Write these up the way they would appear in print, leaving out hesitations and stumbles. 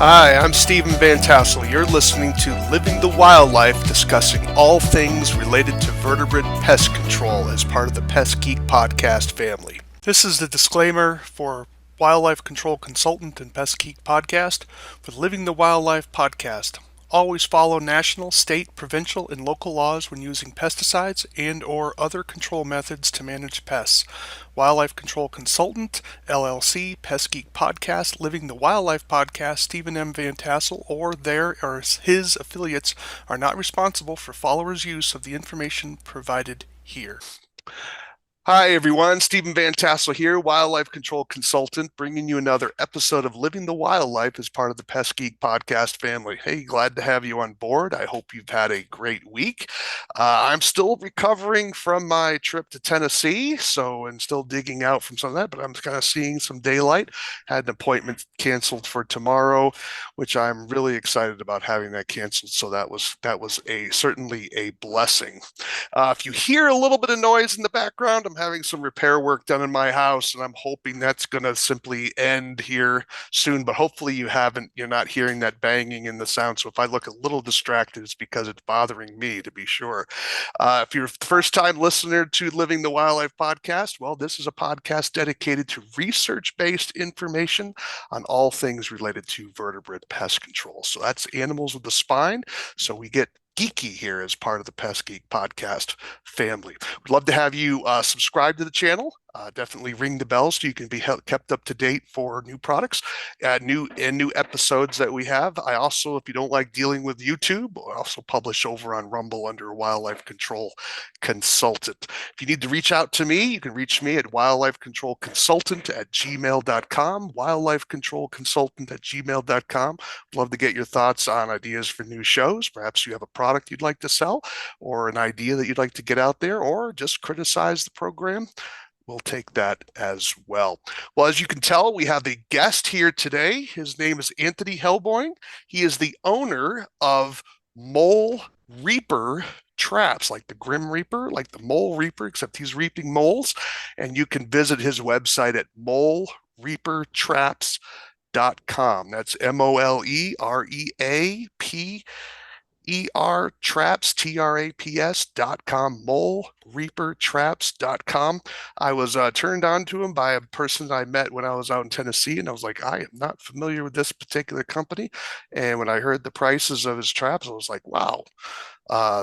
Hi, I'm Steven Vantassel. You're listening to Living the Wildlife, discussing all things related to vertebrate pest control as part of the Pest Geek podcast family. This is the disclaimer for Wildlife Control Consultant and Pest Geek podcast for the Living the Wildlife podcast. Always follow national, state, provincial, and local laws when using pesticides and or other control methods to manage pests. Wildlife Control Consultant, LLC, Pest Geek Podcast, Living the Wildlife Podcast, Steven M. Vantassel, or their or his affiliates are not responsible for followers' use of the information provided here. Hi everyone, Steven Vantassel here, Wildlife Control Consultant, bringing you another episode of Living the Wildlife as part of the Pest Geek podcast family. Hey, glad to have you on board. I hope you've had a great week. I'm still recovering from my trip to Tennessee, and still digging out from some of that, but I'm kind of seeing some daylight. Had an appointment canceled for tomorrow, which I'm really excited about having that canceled. So that was certainly a blessing. If you hear a little bit of noise in the background, I'm having some repair work done in my house, and I'm hoping that's going to simply end here soon. But hopefully you're not hearing that banging in the sound. So if I look a little distracted, it's because it's bothering me, to be sure. If you're a first-time listener to Living the Wildlife podcast, well, this is a podcast dedicated to research-based information on all things related to vertebrate pest control. So that's animals with the spine. So we get geeky here as part of the Pest Geek podcast family. We'd love to have you subscribe to the channel. Definitely ring the bell so you can be kept up to date for new products, new episodes that we have. I also, if you don't like dealing with YouTube, I also publish over on Rumble under Wildlife Control Consultant. If you need to reach out to me, you can reach me at wildlifecontrolconsultant@gmail.com, wildlifecontrolconsultant@gmail.com. Love to get your thoughts on ideas for new shows. Perhaps you have a product you'd like to sell or an idea that you'd like to get out there, or just criticize the program. We'll take that as well. Well, as you can tell, we have a guest here today. His name is Anthony Hellbo. He is the owner of Mole Reaper traps, like the Grim Reaper, like the Mole Reaper, except he's reaping moles. And you can visit his website at molereapertraps.com. That's MOLEREAP traps, TRAPS.com, molereapertraps.com. I was turned on to him by a person I met when I was out in Tennessee, and I was like, I am not familiar with this particular company. And when I heard the prices of his traps, I was like, wow.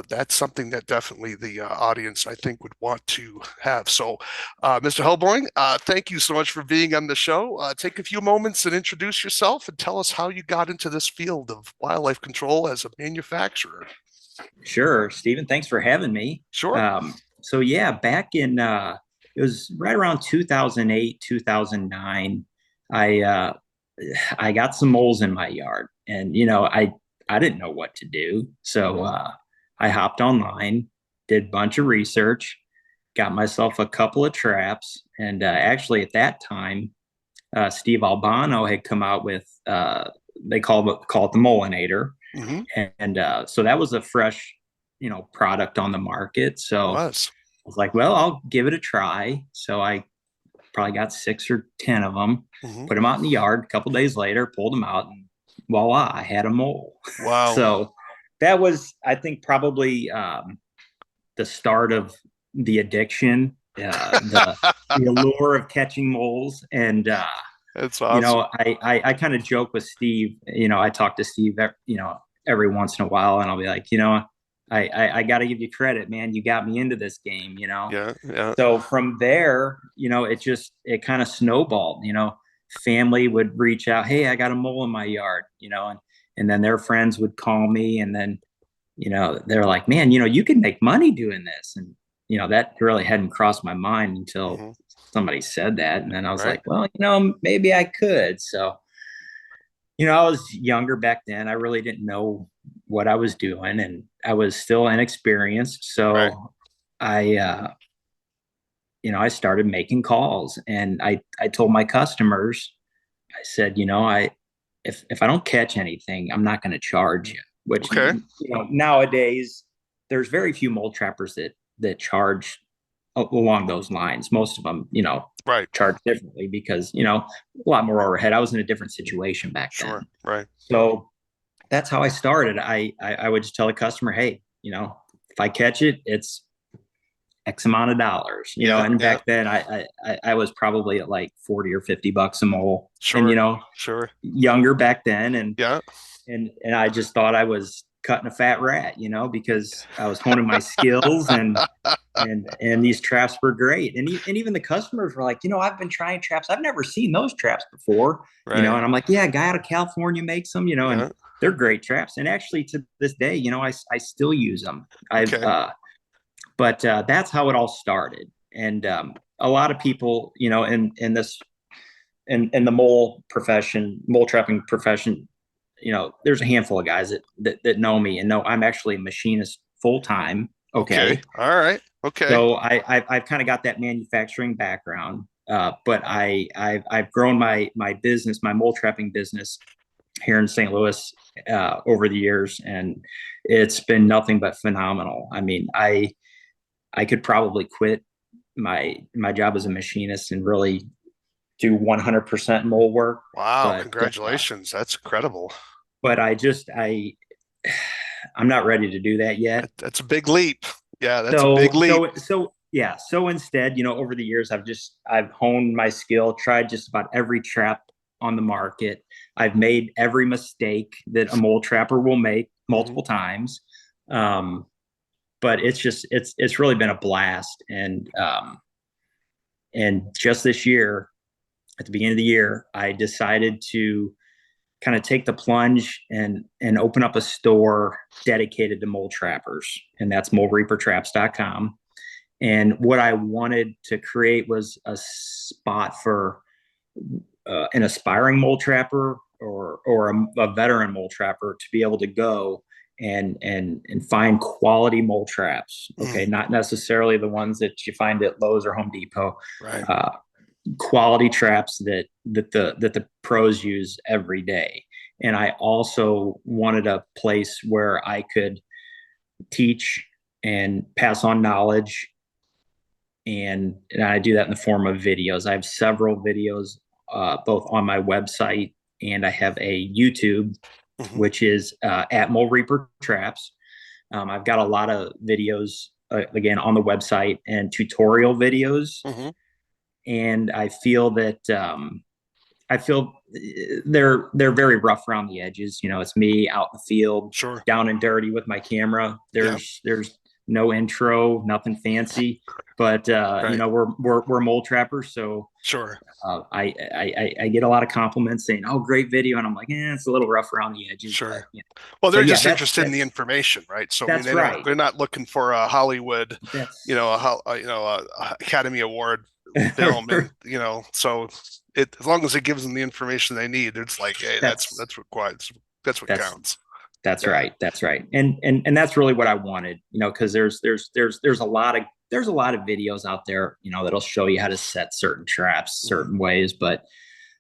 That's something that definitely the audience, I think, would want to have. So, Mr. Hellbo, thank you so much for being on the show. Take a few moments and introduce yourself and tell us how you got into this field of wildlife control as a manufacturer. Sure, Stephen. Thanks for having me. Sure. So yeah, back in it was right around 2008, 2009. I got some moles in my yard, and I didn't know what to do, so I hopped online, did a bunch of research, got myself a couple of traps, and actually at that time, Steve Albano had come out with they call it the Molinator. Mm-hmm. And so that was a fresh, product on the market. So I was like, well, I'll give it a try. So I probably got 6 or 10 of them, put them out in the yard. A couple days later, pulled them out, and voila, I had a mole. Wow. So that was, I think, probably the start of the addiction, the allure of catching moles. And that's awesome. I kind of joke with Steve. I talk to Steve, every once in a while, and I'll be like, I got to give you credit, man. You got me into this game, Yeah. So from there, it kind of snowballed. Family would reach out, hey, I got a mole in my yard, and then their friends would call me, and then, they're like, man, you can make money doing this, and that really hadn't crossed my mind until somebody said that, and then I was like, well, maybe I could. So, I was younger back then. I really didn't know what I was doing, and I was still inexperienced. So I started making calls, and I told my customers, I said, if I don't catch anything, I'm not going to charge you. Which nowadays there's very few mole trappers that charge along those lines. Most of them, Right. charge differently because, a lot more overhead. I was in a different situation back Sure. then. Right. So that's how I started. I would just tell the customer, hey, if I catch it, it's X amount of dollars, Yeah. and Yeah. back then I was probably at like 40 or $50 a mole, and, Sure. Sure. younger back then. Yeah. And I just thought I was cutting a fat rat, because I was honing my skills, and these traps were great. And even the customers were like, I've been trying traps. I've never seen those traps before, Right. and I'm like, yeah, a guy out of California makes them, and Yeah. they're great traps. And actually to this day, I still use them. Okay. But that's how it all started. And a lot of people, in this, in the mole trapping profession, there's a handful of guys that know me and know I'm actually a machinist full time. Okay. Okay. All right. Okay. So I've kind of got that manufacturing background, but I've grown my business, my mole trapping business here in St. Louis over the years, and it's been nothing but phenomenal. I mean, I could probably quit my job as a machinist and really do 100% mole work, Wow. but Congratulations. That's incredible. but I'm not ready to do that yet. That's a big leap. Yeah. That's a big So leap. so so yeah. So instead, over the years, I've honed my skill, tried just about every trap on the market. I've made every mistake that a mole trapper will make Mhm. multiple times. Um, but it's really been a blast. And just this year, at the beginning of the year, I decided to kind of take the plunge and open up a store dedicated to mole trappers, and that's molereapertraps.com. And what I wanted to create was a spot for an aspiring mole trapper or a veteran mole trapper to be able to go and find quality mole traps. Okay, Mm. not necessarily the ones that you find at Lowe's or Home Depot. Right. Quality traps that the pros use every day. And I also wanted a place where I could teach and pass on knowledge, and I do that in the form of videos. I have several videos, both on my website, and I have a YouTube, Mhm. which is at Mole Reaper Traps. I've got a lot of videos, again, on the website, and tutorial videos. Mhm. And I feel they're very rough around the edges. It's me out in the field, Sure. down and dirty with my camera. Yeah. There's no intro, nothing fancy, but Right. we're mole trappers, so Sure. I get a lot of compliments saying, "Oh, great video," and I'm like, it's a little rough around the edges, but Sure. Well, so they're yeah, just interested in the information, right? So I mean, that's right. they're not looking for a Hollywood, That's a Academy Award film, and so as long as it gives them the information they need, it's like, hey, that's that's required. That's what that's counts. That's Yeah. right. That's right. And that's really what I wanted, because there's a lot of videos out there, that'll show you how to set certain traps Mhm. certain ways, but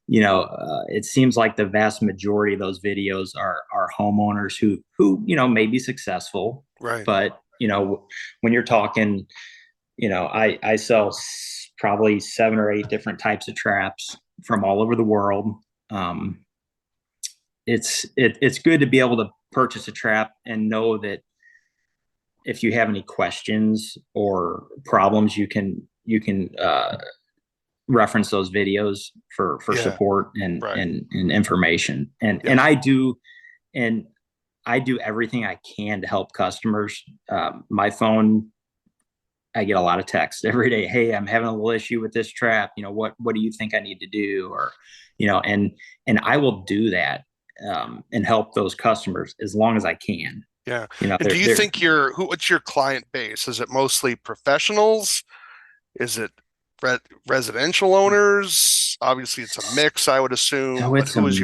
it seems like the vast majority of those videos are homeowners who may be successful, Right. but when you're talking, I sell probably 7 or 8 different types of traps from all over the world. Um, it's good to be able to purchase a trap and know that if you have any questions or problems, you can reference those videos for Yeah. support and Right. and, and information. And Yeah. and I do everything I can to help customers. My phone, I get a lot of texts every day. Hey, I'm having a little issue with this trap. What do you think I need to do? Or, and I will do that, and help those customers as long as I can. Yeah. You know, And do they're you they're think what's your client base? Is it mostly professionals? Is it residential owners? Obviously, it's a mix, I would assume. so But it's who is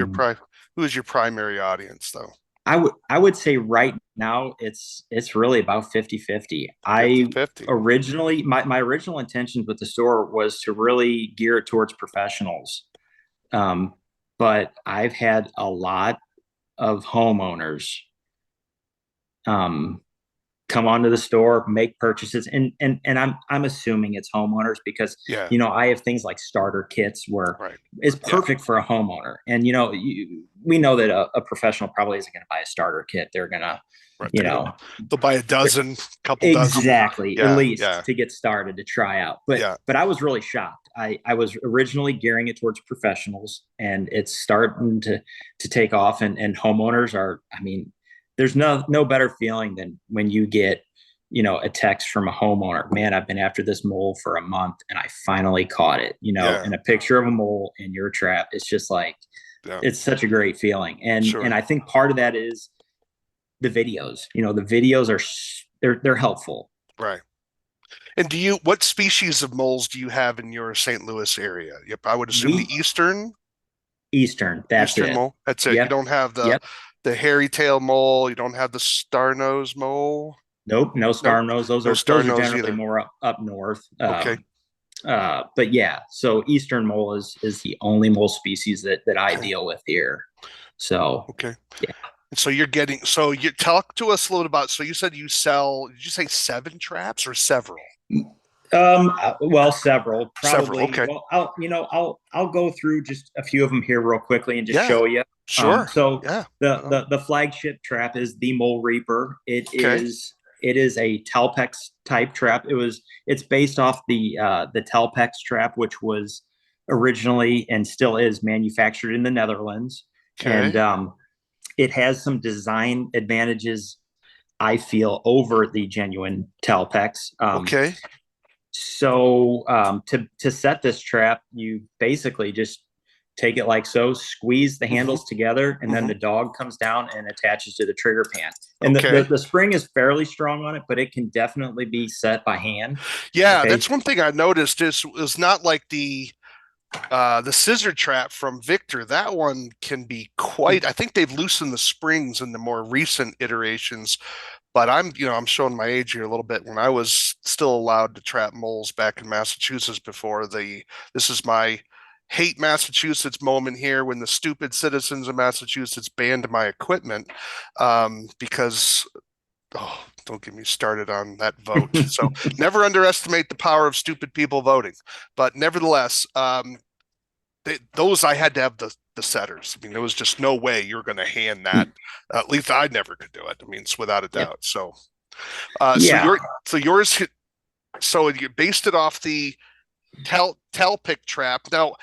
your primary audience, though? I would say right now it's really about 50-50. I 50-50. originally my original intentions with the store was to really gear it towards professionals. Um, but I've had a lot of homeowners, um, come onto the store, make purchases, and I'm assuming it's homeowners because Yeah. I have things like starter kits where Right. it's Yeah. perfect for a homeowner, and we know that a professional probably isn't going to buy a starter kit. They're gonna, Right. you know, They'll buy a dozen, couple dozen. exactly, at Yeah. least Yeah. to get started to try out. But Yeah. but I was really shocked. I was originally gearing it towards professionals, and it's starting to take off. And homeowners are, I mean, there's no better feeling than when you get a text from a homeowner. Man, I've been after this mole for a month, and I finally caught it. Yeah. And a picture of a mole in your trap. It's just like Yeah. it's such a great feeling. And Sure. I think part of that is the videos. The videos are they're helpful. Right. And what species of moles do you have in your St. Louis area? Yep, I would assume the We Eastern, that's eastern it. mole. That's it. You Yep. don't have Yep. the hairy tail mole. You don't have the star nose mole. Nope. No Nope. star nose. Those No are star those are nose generally either. more up north. Okay. But yeah, so Eastern mole is the only mole species that I Okay. deal with here. So Okay. yeah. So you talk to us a little about, so you said you sell, did you say 7 traps or several? Well, several Several. probably. Okay. Well, I'll go through just a few of them here real quickly and just Yeah. show you. Sure. So Yeah. the flagship trap is the Mole Reaper. Okay. It is a Telpex type trap. It's based off the Telpex trap, which was originally and still is manufactured in the Netherlands, and Okay. it has some design advantages I feel over the genuine Telpex. Okay. So to set this trap, you basically just take it like so, squeeze the Mm-hmm. handles together, and then Mm-hmm. the dog comes down and attaches to the trigger pan. And Okay. the spring is fairly strong on it, but it can definitely be set by hand. Yeah, Okay. that's one thing I noticed is not like the scissor trap from Victor. That one can be quite, I think they've loosened the springs in the more recent iterations, but I'm showing my age here a little bit. When I was still allowed to trap moles back in Massachusetts before this is my hate Massachusetts moment here when the stupid citizens of Massachusetts banned my equipment, because, oh, don't get me started on that vote. So never underestimate the power of stupid people voting. But nevertheless, those I had to have the setters. I mean, there was just no way you're going to hand that. At least I never could do it. I mean, it's without a Yep. doubt. So, Yeah. so yours, so you based it off the pick trap. Now,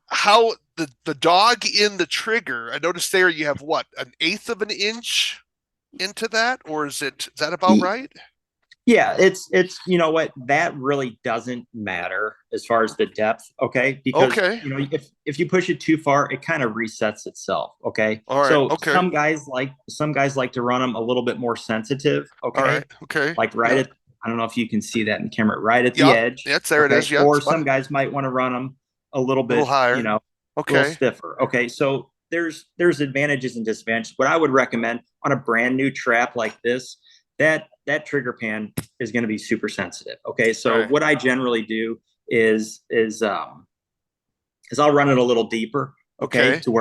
how the dog in the trigger? I noticed there you have what, an eighth of an inch into that, or is that about right? Yeah, it's what, that really doesn't matter as far as the depth, okay? Because Okay. if you push it too far, it kind of resets itself, okay? All right. So Okay. some guys like to run them a little bit more sensitive, All okay? right. Okay. Like right Yeah. at, I don't know if you can see that in the camera, right at the Yep. edge, Yes, there it okay? is. Yep. Or Spot. some guys might want to run them a little A little bit, higher. a little Okay. stiffer, okay? So there's advantages and disadvantages. What I would recommend on a brand new trap like this, that trigger pan is going to be super sensitive. Okay, so Right. what I generally do is I'll run it a little deeper. Okay, Okay. to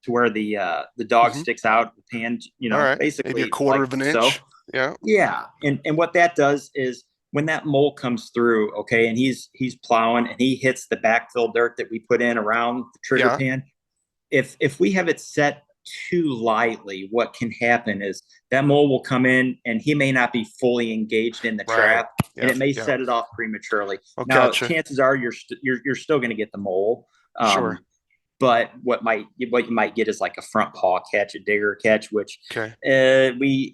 where the dog Hmm. sticks out the pan. All right. Maybe a Basically quarter like of an so. inch. Yeah. Yeah, and what that does is when that mole comes through, okay, and he's plowing and he hits the backfill dirt that we put in around the trigger Yeah. pan, if we have it set too lightly, what can happen is that mole will come in and he may not be fully engaged in the Right. trap, and Yeah. it may Yeah. set it off prematurely. Oh, Now, gotcha. chances are you're still going to get the mole, Sure. but what you might get is like a front paw catch, a digger catch, which Okay. we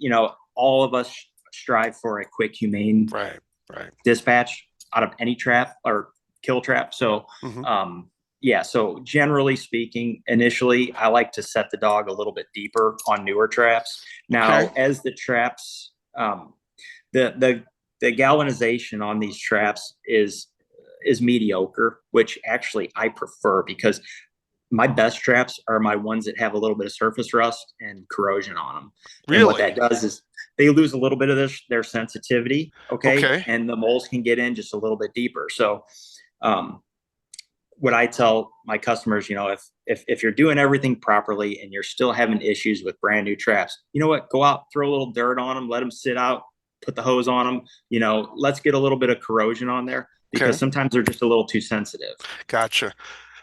all of us strive for a quick, humane Right. Right. dispatch out of any trap or kill trap. So, Hmm. yeah. So generally speaking, initially I like to set the dog a little bit deeper on newer traps. Okay. Now, as the traps, the galvanization on these traps is mediocre, which actually I prefer because my best traps are my ones that have a little bit of surface rust and corrosion on them. And what Really? that does is they lose a little bit of their sensitivity. Okay. Okay. And the moles can get in just a little bit deeper. So, what I tell my customers, if you're doing everything properly and you're still having issues with brand new traps, you know what? Go out, throw a little dirt on them, let them sit out put the hose on them. Let's get a little bit of corrosion on there Okay. because sometimes they're just a little too sensitive. Gotcha.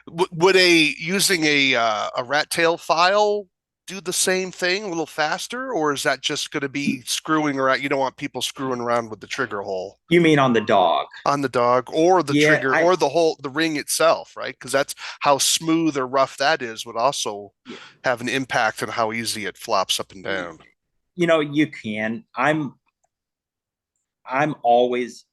Would using a rat tail file do the same thing a little faster, or is that just going to be screwing around? You don't want people screwing around with the trigger hole You mean on the dog? on the dog, or the Yeah, trigger, or the ring itself, right? Because that's how smooth or rough that is would also yeah, have an impact on how easy it flops up and down. you can. I'm always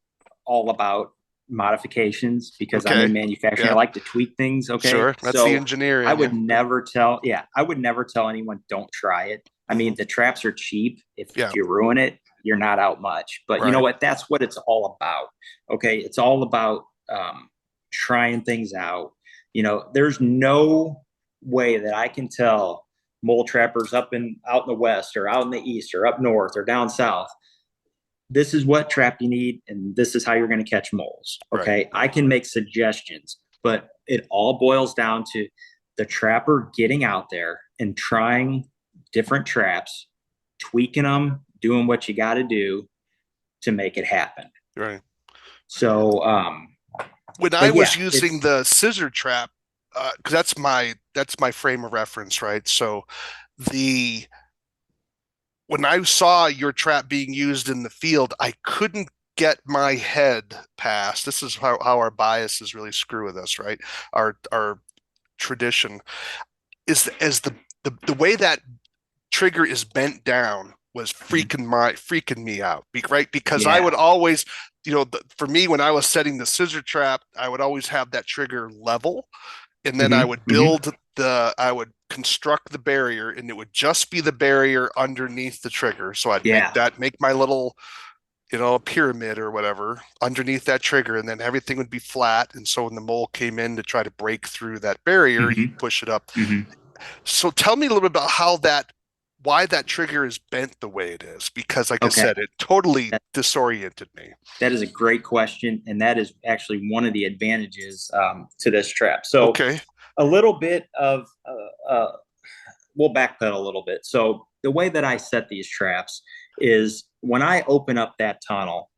all about modifications because I'm Okay. in manufacturing. I Yeah. like to tweak things. Okay. Sure. That's the So engineer in you. I would never tell anyone don't try it. I Hmm. mean, the traps are cheap. If Yeah. you ruin it, you're not out much. But you know Right. what? That's what it's all about. Okay. It's all about trying things out. There's no way that I can tell mole trappers out in the west or out in the east or up north or down south, this is what trap you need and this is how you're going to catch moles. Right. Okay. I Right. can make suggestions, but it all boils down to the trapper getting out there and trying different traps, tweaking them, doing what you got to do to make it happen. Right. So, When I but yeah, was using it's, the scissor trap, because that's my frame of reference, right? So the when I saw your trap being used in the field, I couldn't get my head past. This is how our biases really screw with us, right? Our tradition is as the way that trigger is bent down was freaking me out, right? Because I yeah. would always, for me when I was setting the scissor trap, I would always have that trigger level, and then Mm-hmm, mm-hmm. I would construct the barrier, and it would just be the barrier underneath the trigger. So I'd Yeah. make my little, pyramid or whatever underneath that trigger, and then everything would be flat. And so when the mole came in to try to break through that barrier, Mm-hmm, he'd push it up. mm-hmm. So tell me a little bit about why that trigger is bent the way it is, because like I Okay. said, it totally disoriented me. That is a great question. And that is actually one of the advantages to this trap. So, Okay. a little bit of, we'll backpedal a little bit. So, the way that I set these traps is when I open up that tunnel,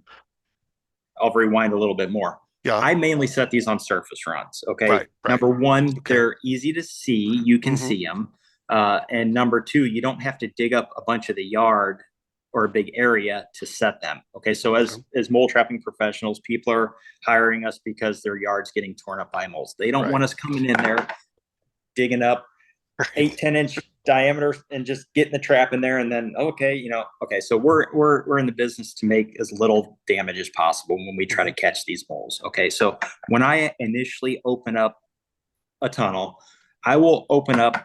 I'll rewind a little bit more. Yeah. I mainly set these on surface runs. Okay. Right. Right. Number one, Okay. they're easy to see. You can Hmm. see them. And number two, you don't have to dig up a bunch of the yard or a big area to set them. Okay. So Okay. as mole trapping professionals, people are hiring us because their yard's getting torn up by moles. They don't Right. want us coming in there digging up Right. 8-10 inch diameter and just getting the trap in there and then okay, so we're in the business to make as little damage as possible when we try Hmm. to catch these moles. Okay, so when I initially open up a tunnel, I will open up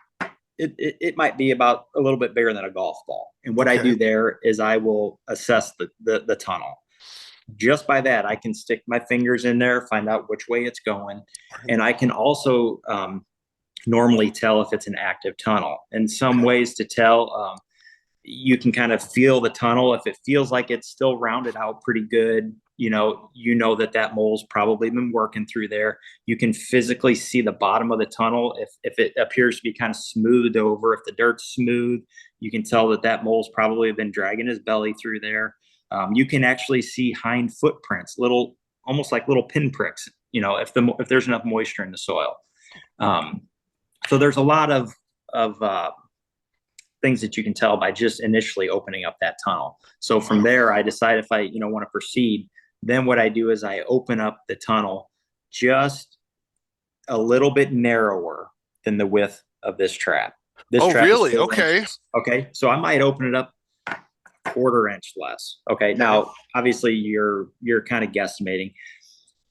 it might be about a little bit bigger than a golf ball, and what I Okay. do there is I will assess the tunnel. Just by that I can stick my fingers in there, find out which way it's going, Right. and I can also normally tell if it's an active tunnel. And some Okay. ways to tell, you can kind of feel the tunnel. If it feels like it's still rounded out pretty good, that mole's probably been working through there. You can physically see the bottom of the tunnel. If it appears to be kind of smoothed over, if the dirt's smooth, you can tell that mole's probably been dragging his belly through there. You can actually see hind footprints, almost like little pinpricks. If there's enough moisture in the soil. Um, so there's a lot of things that you can tell by just initially opening up that tunnel. So from Wow. there, I decide if I want to proceed. Then what I do is I open up the tunnel just a little bit narrower than the width of this trap. This Oh, trap is really? 4 inches. Okay. Okay, so I might open it up quarter inch less. Okay, Okay. now obviously you're kind of guesstimating,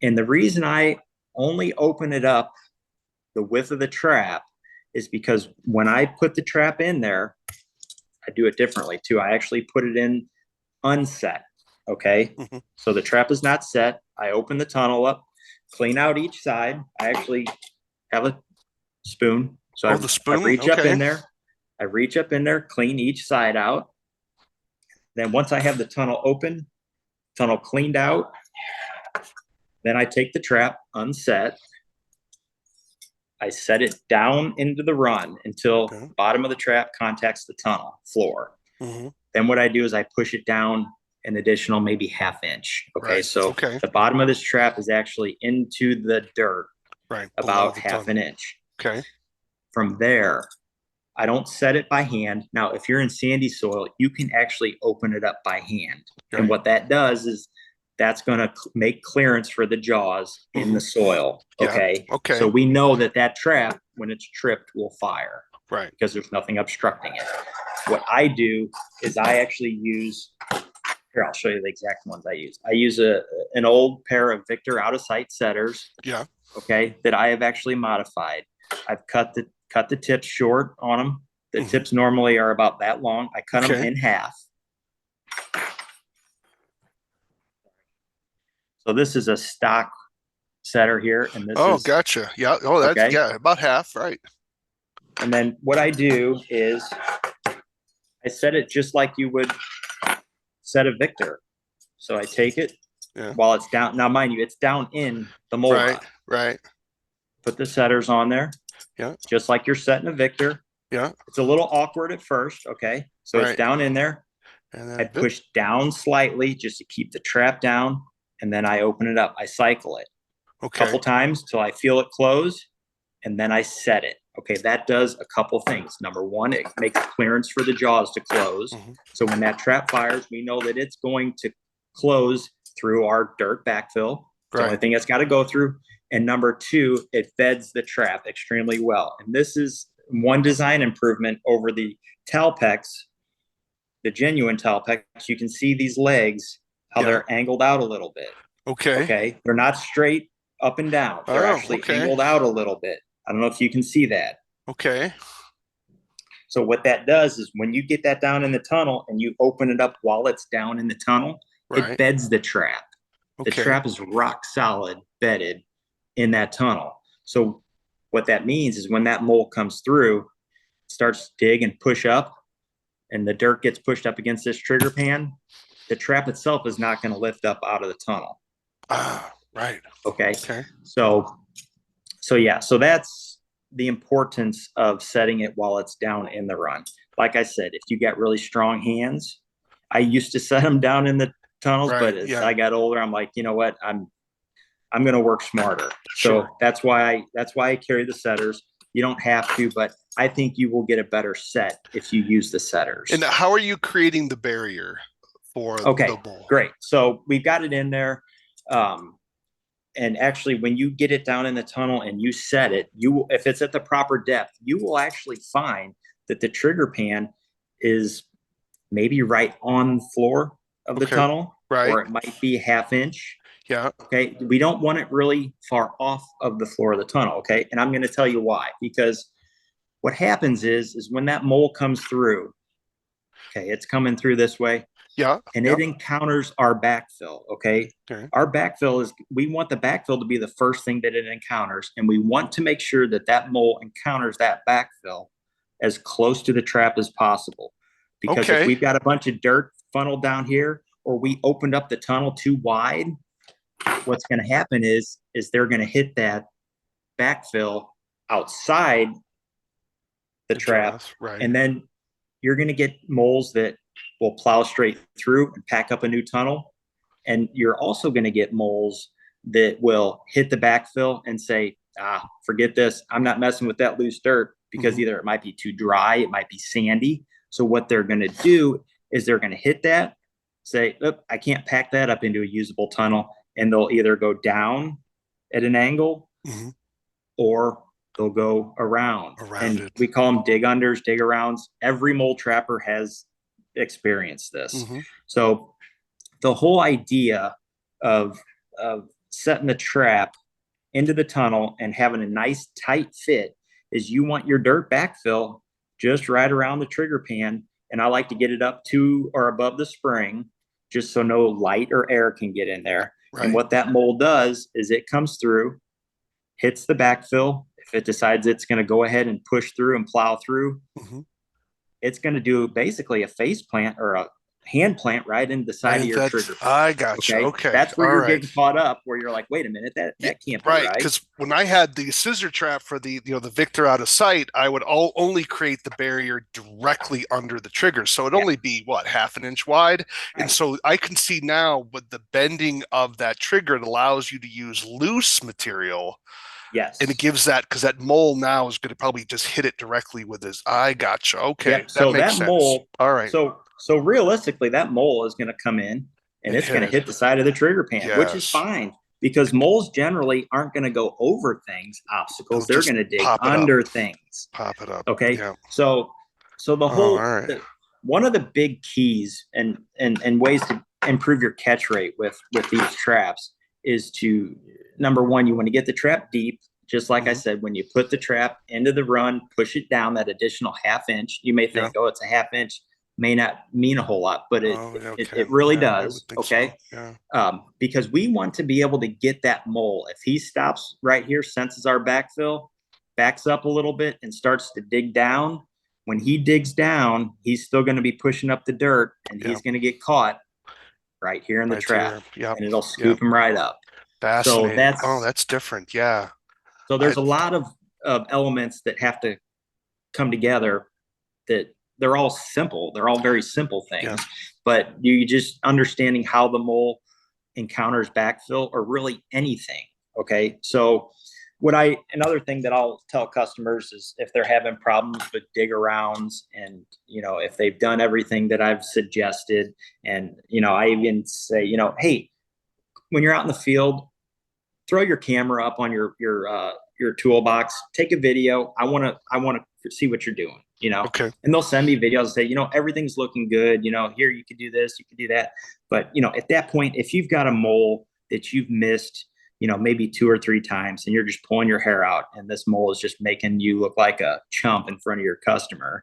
and the reason I only open it up the width of the trap is because when I put the trap in there, I do it differently too. I actually put it in unset. Okay. Hmm. So the trap is not set. I open the tunnel up, clean out each side. I actually have a spoon. So Oh, the I spoon. reach up Okay. in there. I reach up in there, clean each side out. Then once I have the tunnel open, tunnel cleaned out, then I take the trap unset. I set it down into the run until Okay. the bottom of the trap contacts the tunnel floor. Hmm. Then what I do is I push it down an additional maybe half inch. Okay. Right. So Okay. the bottom of this trap is actually into the dirt Right. Below about the half tunnel. an inch. Okay. From there, I don't set it by hand. Now, if you're in sandy soil, you can actually open it up by hand. Right. And what that does is that's going to make clearance for the jaws in the soil. Okay. Yeah. Okay. So we know that that trap, when it's tripped, will fire. Right. Because there's nothing obstructing it. What I do is I actually use, here, I'll show you the exact ones I use. I use an old pair of Victor out of sight setters. Yeah. Okay. That I have actually modified. I've cut the tips short on them. The tips normally are about that long. I cut them in half. So this is a stock setter here, and this is gotcha. Yeah. Oh, that's okay. Yeah, about half, right? And then what I do is I set it just like you would set a Victor. So I take it while it's down. Now, mind you, it's down in the mold. Right. Right. Put the setters on there. Yeah. Just like you're setting a Victor. Yeah. It's a little awkward at first. Okay. So it's down in there. And then I push down slightly just to keep the trap down. And then I open it up. I cycle it a couple times till I feel it close. And then I set it. Okay, that does a couple things. Number one, it makes clearance for the jaws to close. So when that trap fires, we know that it's going to close through our dirt backfill. It's the only thing it's got to go through. And number two, it beds the trap extremely well. And this is one design improvement over the Talpex, the genuine Talpex. You can see these legs, how they're angled out a little bit. Okay. They're not straight up and down. They're actually angled out a little bit. I don't know if you can see that. Okay. So what that does is when you get that down in the tunnel and you open it up while it's down in the tunnel, it beds the trap. The trap is rock solid bedded in that tunnel. So what that means is when that mole comes through, it starts to dig and push up, and the dirt gets pushed up against this trigger pan, the trap itself is not going to lift up out of the tunnel. Right. Okay. So that's the importance of setting it while it's down in the run. Like I said, if you got really strong hands, I used to set them down in the tunnels, but as I got older, I'm like, you know what, I'm going to work smarter. So that's why I carry the setters. You don't have to, but I think you will get a better set if you use the setters. And how are you creating the barrier for the bowl? Great. So we've got it in there. And actually, when you get it down in the tunnel and you set it, if it's at the proper depth, you will actually find that the trigger pan is maybe right on the floor of the tunnel, or it might be half inch. Yeah. Okay. We don't want it really far off of the floor of the tunnel. Okay. And I'm going to tell you why. Because what happens is when that mole comes through, okay, it's coming through this way. Yeah. And it encounters our backfill. Okay. Our backfill we want the backfill to be the first thing that it encounters. And we want to make sure that that mole encounters that backfill as close to the trap as possible. Because if we've got a bunch of dirt funneled down here, or we opened up the tunnel too wide, what's going to happen is they're going to hit that backfill outside the trap. And then you're going to get moles that will plow straight through and pack up a new tunnel. And you're also going to get moles that will hit the backfill and say, forget this. I'm not messing with that loose dirt, because either it might be too dry, it might be sandy. So what they're going to do is they're going to hit that, say, I can't pack that up into a usable tunnel. And they'll either go down at an angle or they'll go around and we call them dig unders, dig arounds. Every mole trapper has experienced this. So the whole idea of setting the trap into the tunnel and having a nice tight fit is you want your dirt backfill just right around the trigger pan. And I like to get it up to or above the spring, just so no light or air can get in there. And what that mole does is it comes through, hits the backfill. If it decides it's going to go ahead and push through and plow through, it's going to do basically a face plant or a hand plant right into the side of your trigger. I got you. Okay. Okay. That's where All you're right. getting caught up, where you're like, wait a minute, Yeah, that can't be right. right. Because when I had the scissor trap for the Victor out of sight, I would only create the barrier directly under the trigger. So it'd Yeah. only be what, half an inch wide. And Right. so I can see now with the bending of that trigger, it allows you to use loose material. And it Yes. gives that because that mole now is going to probably just hit it directly with his. I gotcha. Okay, Yep. that So makes that sense. mole, All right, so realistically, that mole is going to come in and and it's hit going to it. hit the side of the trigger pan, which is Yes, fine because moles generally aren't going to go over things, it'll obstacles. They're just going to dig pop it up. under things. Pop it up. Okay. Yeah. So the Oh, all whole right. one of the big keys and ways to improve your catch rate with these traps is to, number one, you want to get the trap deep. Just like I Mm-hmm. said, when you put the trap into the run, push it down that additional half inch. You may Yeah. think, oh, it's a half inch, may not mean a whole lot, but Oh, yeah, it okay. really Yeah, I would does. think so. Okay. Yeah. Because we want to be able to get that mole. If he stops right here, senses our backfill, backs up a little bit and starts to dig down, when he digs down, he's still going to be pushing up the dirt and Yeah. he's going to get caught right here in the Right trap here. Yep. and it'll Yep. scoop him right up. So Fascinating. Oh, that's that's different. Yeah. so I there's a lot of elements that have to come together that they're all simple. They're all very simple yeah. things, but you just understanding how the mole encounters backfill or really anything. Okay. So another thing that I'll tell customers is if they're having problems with dig arounds and, if they've done everything that I've suggested and, I even say, hey, when you're out in the field, throw your camera up on your toolbox, take a video. I want to see what you're doing, Okay. and they'll send me videos and say, everything's looking good. Here, you could do this, you could do that. But, at that point, if you've got a mole that you've missed, maybe 2 or 3 times and you're just pulling your hair out and this mole is just making you look like a chump in front of your customer.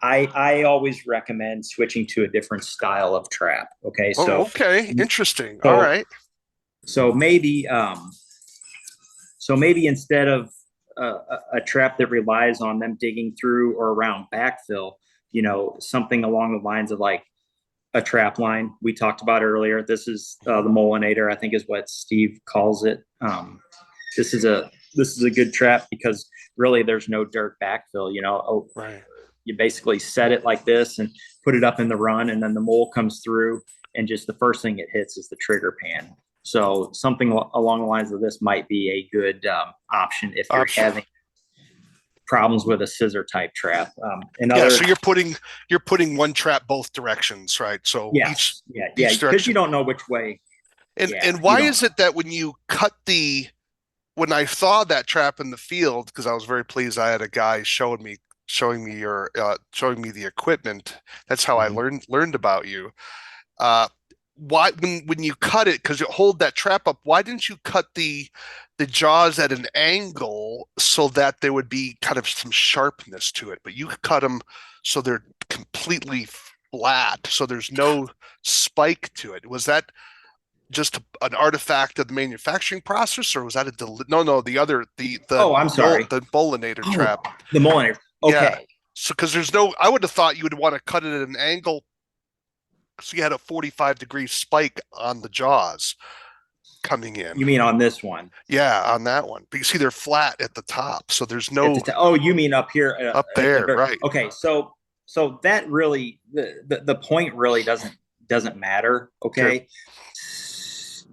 I always recommend switching to a different style of trap. Okay. Oh, So, okay. Interesting. All so right. so maybe instead of a trap that relies on them digging through or around backfill, something along the lines of like a trap line we talked about earlier. This is the Molinator, I think is what Steve calls it. This is a good trap because really there's no dirt backfill. Right. You basically set it like this and put it up in the run, and then the mole comes through, and just the first thing it hits is the trigger pan. So something along the lines of this might be a good option if you're having problems with a scissor type trap. So you're putting one trap both directions, right? So yes, each because direction. you don't know which way. And why is it that when you cut when I saw that trap in the field, because I was very pleased, I had a guy showing me the equipment. That's how I learned about you. Why when you cut it, because you hold that trap up, why didn't you cut the jaws at an angle so that there would be kind of some sharpness to it? But you cut them so they're completely flat, so there's no spike to it. Was that just an artifact of the manufacturing process, or was that no, I'm sorry, the Molinator trap? The Molinator. Okay. Yeah. So because I would have thought you would want to cut it at an angle so you had a 45-degree spike on the jaws coming in. You mean on this one? Yeah, on that one. But you see they're flat at the top, so there's you mean up here? Up there, right? Okay, so that really the point really doesn't matter. Okay,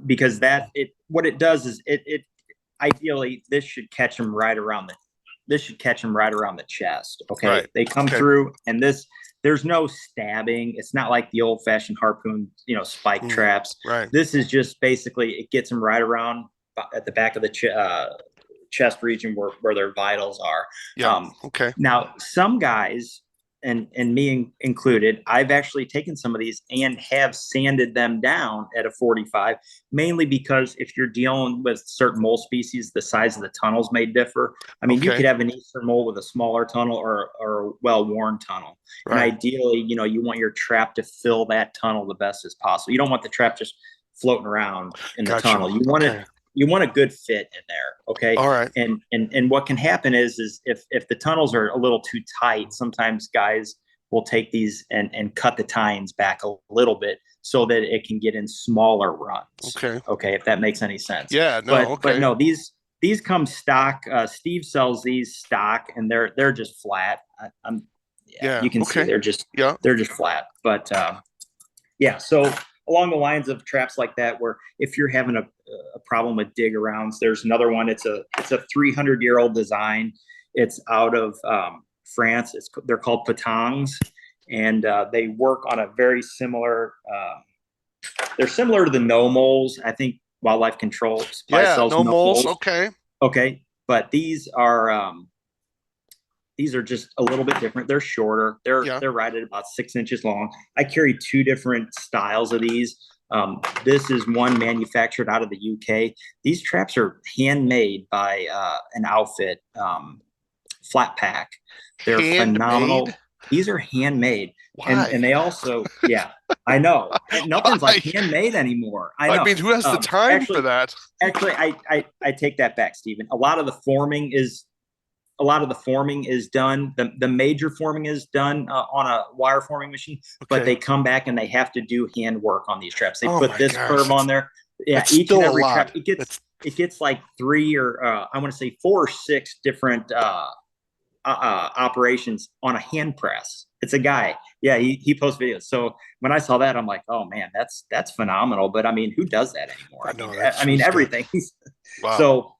because what it does is it ideally this should catch them right around the chest. Okay, Right. They come through, and there's no stabbing. It's not like the old fashioned harpoon, spike traps. Right. This is just basically it gets them right around at the back of the chest region where their vitals are. Yeah. Okay. Now, some guys, and me included, I've actually taken some of these and have sanded them down at a 45, mainly because if you're dealing with certain mole species, the size of the tunnels may differ. I mean, you could have an eastern mole with a smaller tunnel or a well-worn tunnel. Right. And ideally, you want your trap to fill that tunnel the best as possible. You don't want the trap just floating around in the tunnel. You want it. You want a good fit in there, okay? All right. And what can happen is if the tunnels are a little too tight, sometimes guys we'll take these and cut the tines back a little bit so that it can get in smaller runs. Okay. Okay, if that makes any sense. Yeah, no, But okay. no, these come stock. Steve sells these stock, and they're just flat. Yeah, you can see okay. they're just flat. But yeah, so along the lines of traps like that, where if you're having a problem with dig arounds, there's another one. It's a 300-year-old design. It's out of France. They're called patangs, and they work on a very similar. They're similar to the no moles. I think Wildlife Control sells no no moles. moles. Okay. Okay, but these are just a little bit different. They're shorter. They're right at about 6 inches long. I carry two different styles of these. This is one manufactured out of the UK. These traps are handmade by an outfit, Flat Pack. They're phenomenal. These are handmade. Why? And they also, yeah, I know. Nothing's like handmade anymore. I know. I mean, who has the time for that? Actually, I take that back, Steven. A lot of the forming is done. The major forming is done on a wire forming machine, but they come back and they have to do hand work on these traps. They put this curve on there. Yeah, each and every trap it gets like 3 or I want to say 4 or 6 different operations on a hand press. It's a guy. Yeah, he posts videos. So when I saw that, I'm like, oh man, that's phenomenal. But I mean, who does that anymore? I mean everything. Wow.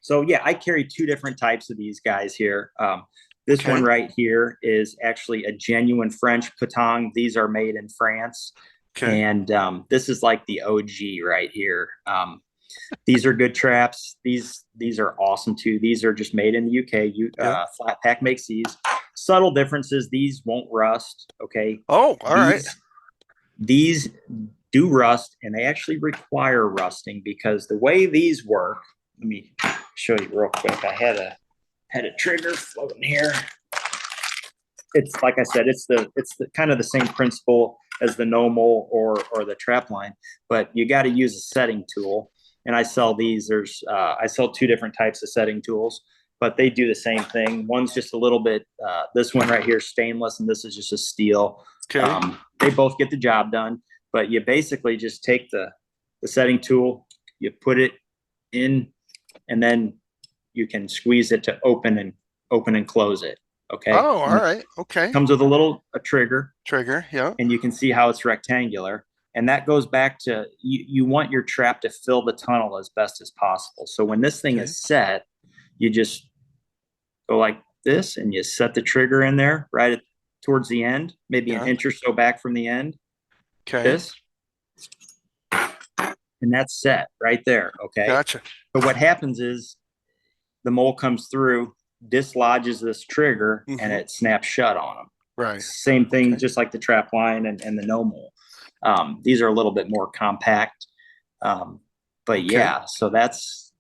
So yeah, I carry two different types of these guys here. This one right here is actually a genuine French patang. These are made in France. Okay. And this is like the OG right here. These are good traps. These are awesome too. These are just made in the UK. Flat Pack makes these. Subtle differences. These won't rust. Okay. Oh, all right. These do rust, and they actually require rusting because the way these work. Let me show you real quick. I had a trigger floating here. It's like I said, it's the kind of the same principle as the no mole or the trap line, but you got to use a setting tool. And I sell these. I sell two different types of setting tools, but they do the same thing. One's just a little bit. This one right here is stainless, and this is just a steel. Okay. They both get the job done, but you basically just take the setting tool, you put it in, and then you can squeeze it to open and close it. Okay. Oh, all right. Okay. Comes with a trigger. Trigger, yeah. And you can see how it's rectangular. And that goes back to you want your trap to fill the tunnel as best as possible. So when this thing is set, you just go like this and you set the trigger in there towards the end, maybe an inch or so back from the end. Okay. This. And that's set right there. Okay. Gotcha. But what happens is the mole comes through, dislodges this trigger, and it snaps shut on them. Right. Same thing, just like the trap line and the no mole. These are a little bit more compact. But yeah, so that's.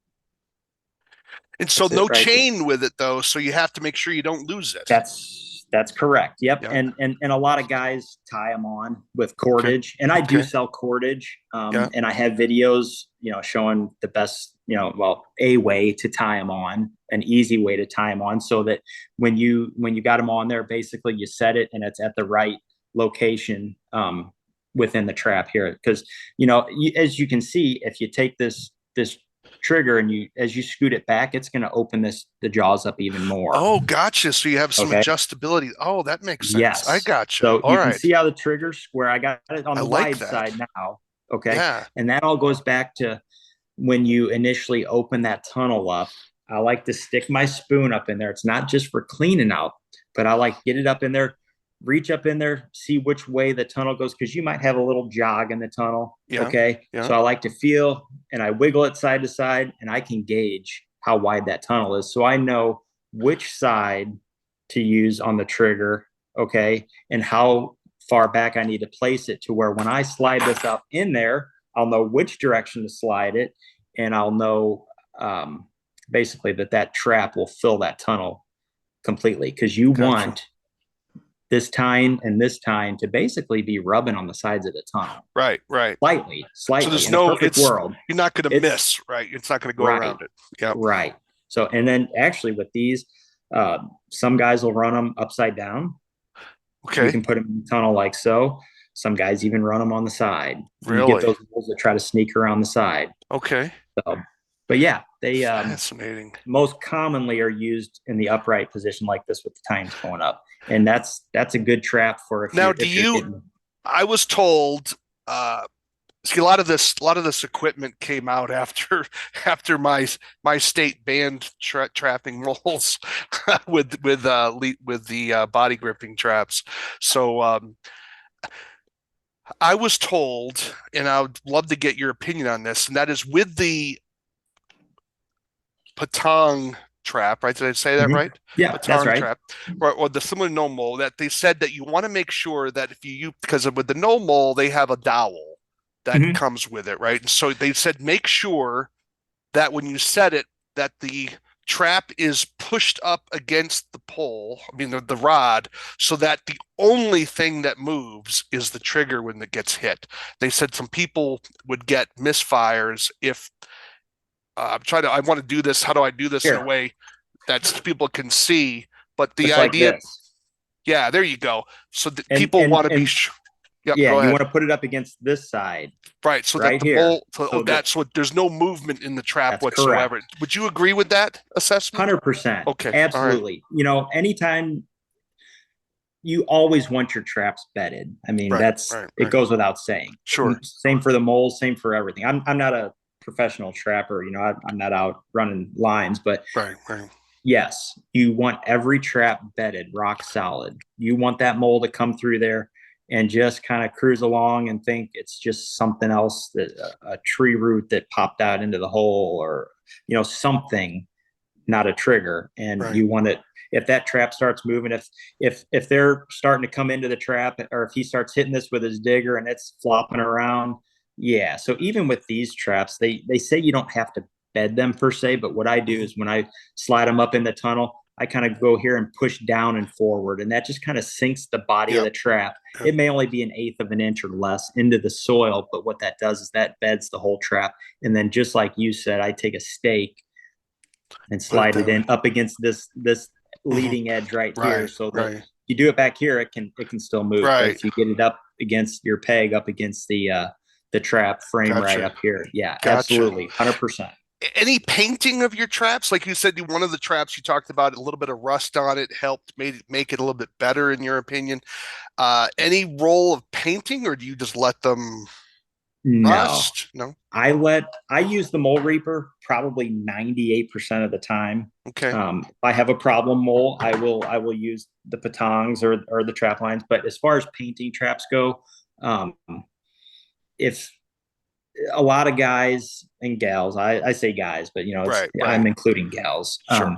And so no chain with it though, so you have to make sure you don't lose it. That's correct. Yep. And a lot of guys tie them on with cordage, and I do sell cordage. And I have videos, showing the best, a way to tie them on, an easy way to tie them on, so that when you got them on there, basically you set it and it's at the right location within the trap here. Because as you can see, if you take this trigger and as you scoot it back, it's going to open the jaws up even more. Oh, gotcha. So you have some adjustability. Oh, that makes sense. Yes. I gotcha. So you can see how the trigger's square. I got it on the wide side now. Okay. Yeah. And that all goes back to when you initially open that tunnel up. I like to stick my spoon up in there. It's not just for cleaning out, but I like get it up in there, reach up in there, see which way the tunnel goes, because you might have a little jog in the tunnel. Yeah. Okay. Yeah. So I like to feel, and I wiggle it side to side, and I can gauge how wide that tunnel is. So I know which side to use on the trigger. Okay. And how far back I need to place it to where when I slide this up in there, I'll know which direction to slide it. And I'll know basically that trap will fill that tunnel completely, because you want this tine and this tine to basically be rubbing on the sides of the tunnel. Right. Slightly. So there's no world. You're not going to miss, right? It's not going to go around it. Yeah. Right. So, and then actually with these, some guys will run them upside down. You Okay. can put them in the tunnel like so. Some guys even run them on the side. You get Really? those moles that try to sneak around the side. Okay. So, but yeah, they Fascinating. most commonly are used in the upright position like this with the tines going up, and that's a good trap for Now, if you're getting. I was told, see, a lot of this equipment came out after after my state banned trapping moles with the body gripping traps. So I was told, and I would love to get your opinion on this, and that is with the patong trap, right? Did I say that Mhm. right? Yeah, that's Patong right. trap, or the similar no mole, that they said that you want to make sure that if you because with the no mole, they have a dowel that Hmm. comes with it, right? And so they said make sure that when you set it, that the trap is pushed up against the pole, I mean the rod, so that the only thing that moves is the trigger when it gets hit. They said some people would get misfires if I want to do this. How do I do this in a Here, way that people can see? But the just like idea, this, yeah, there you go. So that and people and want to be, and yep, yeah, go you ahead. want to put it up against this side Right, so that right the here, mole, so so that there's no movement in the trap that's correct. whatsoever. Would you agree with that assessment? 100%. Okay, all right, Absolutely. Anytime you always want your traps bedded. I mean, right, that's right, it right. goes without saying. Sure, Same for the moles, same for everything. I'm not a professional trapper, I'm not out running lines, but right, right. yes, you want every trap bedded, rock solid. You want that mole to come through there and just kind of cruise along and think it's just something else, that a tree root that popped out into the hole, or something, not a trigger. And Right. you want it, if that trap starts moving, if they're starting to come into the trap, or if he starts hitting this with his digger and it's flopping around. Yeah, so even with these traps, they say you don't have to bed them per se, but what I do Mhm. is when I slide them up in the tunnel, I kind of go here and push down and forward, and that just kind of sinks the body of Yep, the trap. yep. It may only be an eighth of an inch or less into the soil, but what that does is that beds the whole trap. And then, just like you said, I take a stake and Put it slide it down. in up against this Mhm. leading edge right here, Right, so that right, you do it back here, it can still move. But right. if you get it up against your peg, up against the trap frame right Gotcha, up here, yeah, gotcha. absolutely, 100%. Any painting of your traps? Like you said, one of the traps you talked about a little bit of rust on it helped made it make it a little bit better in your opinion. Any role of painting, or do you just let them No, rust? No. I use the mole reaper probably 98% of the time. Okay. If I have a problem mole, I will use the patongs or the trap lines. But as far as painting traps go, um, if a lot of guys and gals, I say guys, but Right. Right. I'm including gals. Sure.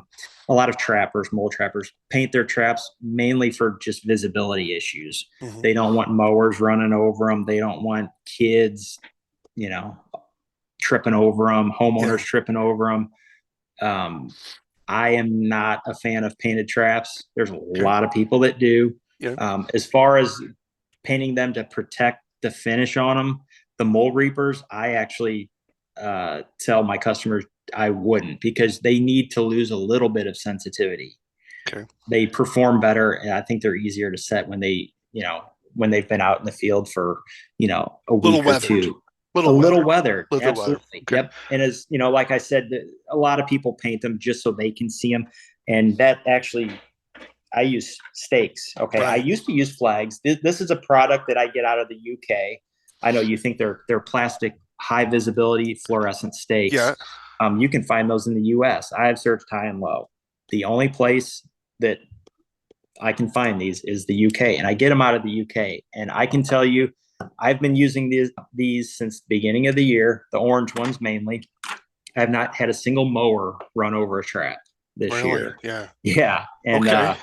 A lot of trappers, mole trappers, paint their traps mainly for just visibility issues. Hmm. They don't want mowers running over them. They don't want kids, you know, tripping over them, homeowners Yeah. tripping over them. Um, I am not a fan of painted traps. There's a Okay. lot of people that do. Yeah. As far as painting them to protect the finish on them, the mole reapers, I actually tell my customers I wouldn't, because they need to lose a little bit of sensitivity. Okay. They perform better, and I think they're easier to set when they've been out in the field for a Little week or weathered. two. A Little little weathered. weathered, Little weathered. absolutely. Okay. Yep. And as like I said, a lot of people paint them just so they can see them, and that actually, I use stakes. Okay, I Right. used to use flags. This is a product that I get out of the UK. I know you think they're plastic, high visibility fluorescent stakes. Yeah. You can find those in the US. I have searched high and low. The only place that I can find these is the UK, and I get them out of the UK. And I can tell you, I've been using these since the beginning of the year. The orange ones mainly. I have not had a single mower run over a trap this Really. year. Yeah. Yeah, and Okay. on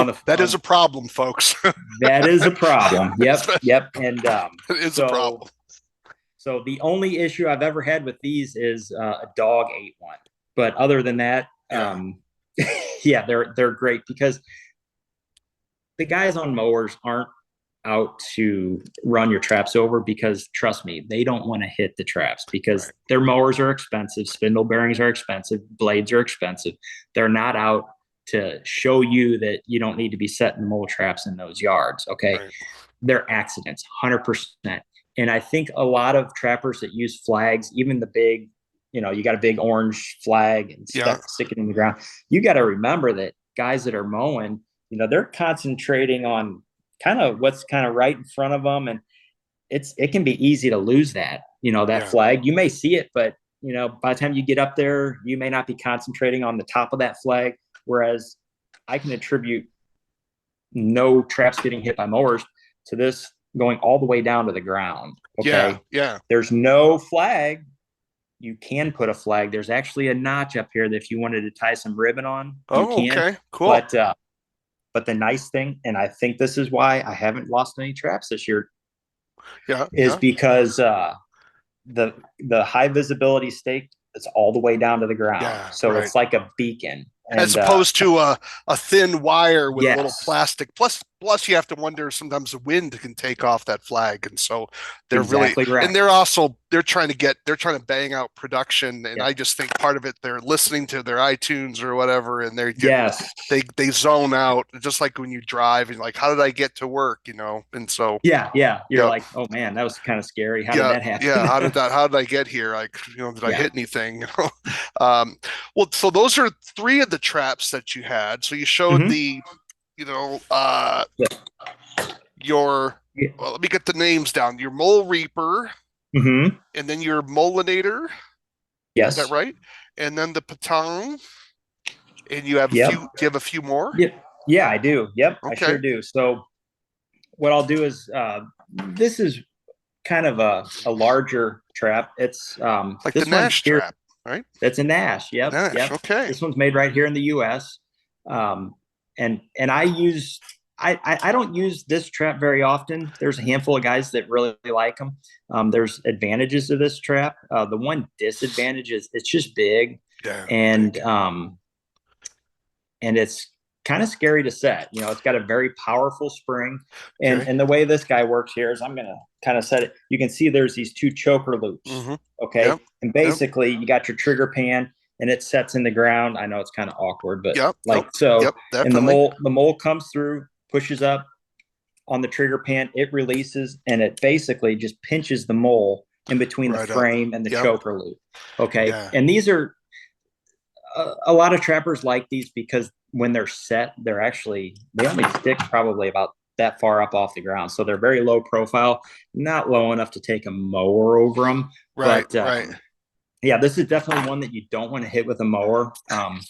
the That is a problem, folks. that is a problem. Yep, That yep. And is a so problem. so the only issue I've ever had with these is a dog ate one. But other than that, Yeah. yeah, they're great, because the guys on mowers aren't out to run your traps over, because trust me, they don't want to hit the traps, because Right. their mowers are expensive, spindle bearings are expensive, blades are expensive. They're not out to show you that you don't need to be setting mole traps in those yards. Okay. Right. They're accidents, 100%. And I think a lot of trappers that use flags, even the big, you got a big orange flag and Yeah. stick it in the ground. You got to remember that guys that are mowing, they're concentrating on kind of what's kind of right in front of them. And it can be easy to lose that, that flag. You may see it, but by the time you get up there, you may not be concentrating on the top of that flag. Whereas I can attribute no traps getting hit by mowers to this going all the way down to the ground. Okay. Yeah. There's no flag. You can put a flag. There's actually a notch up here that if you wanted to tie some ribbon on, you can. Okay. Cool. But the nice thing, and I think this is why I haven't lost any traps this year, is because the high visibility stake is all the way down to the ground. Yeah, so right. It's like a beacon. As opposed to a thin wire with a little Yes. plastic. Plus, you have to wonder sometimes the wind can take off that flag, and so they're Exactly really right. And they're trying to bang out production, and I just think part of it they're listening to their iTunes or whatever, and they zone out, just like when you drive and like, how did I get to work, and so you're like, oh man, that was kind of scary. How did that happen? How did I get here? Like, did I hit anything? Well, so those are three of the traps that you had. So you showed the your well, let me get the names down. Your Mole Reaper, and then your Molinator. Yes. Is that right? And then the Patang. And you have a few. Do you have a few more? Yeah, I do. Yep, okay. I sure do. So what I'll do is this is kind of a larger trap. It's like the Nash trap, right? It's a Nash. Yep. Nash. Yep. Okay. This one's made right here in the U.S. And I don't use this trap very often. There's a handful of guys that really like them. There's advantages to this trap. The one disadvantage is it's just big, and it's kind of scary to set. It's got a very powerful spring, and the way this guy works here is I'm going to kind of set it. You can see there's these two choker loops. Okay, and basically you got your trigger pan. And it sets in the ground. I know it's kind of awkward, but and the mole comes through, pushes up on the trigger pan, it releases, and it basically just pinches the mole in between the frame and the choker loop. Okay. And these are a lot of trappers like these because when they're set, they only stick probably about that far up off the ground. So they're very low profile, not low enough to take a mower over them. Right. Yeah, this is definitely one that you don't want to hit with a mower. Bad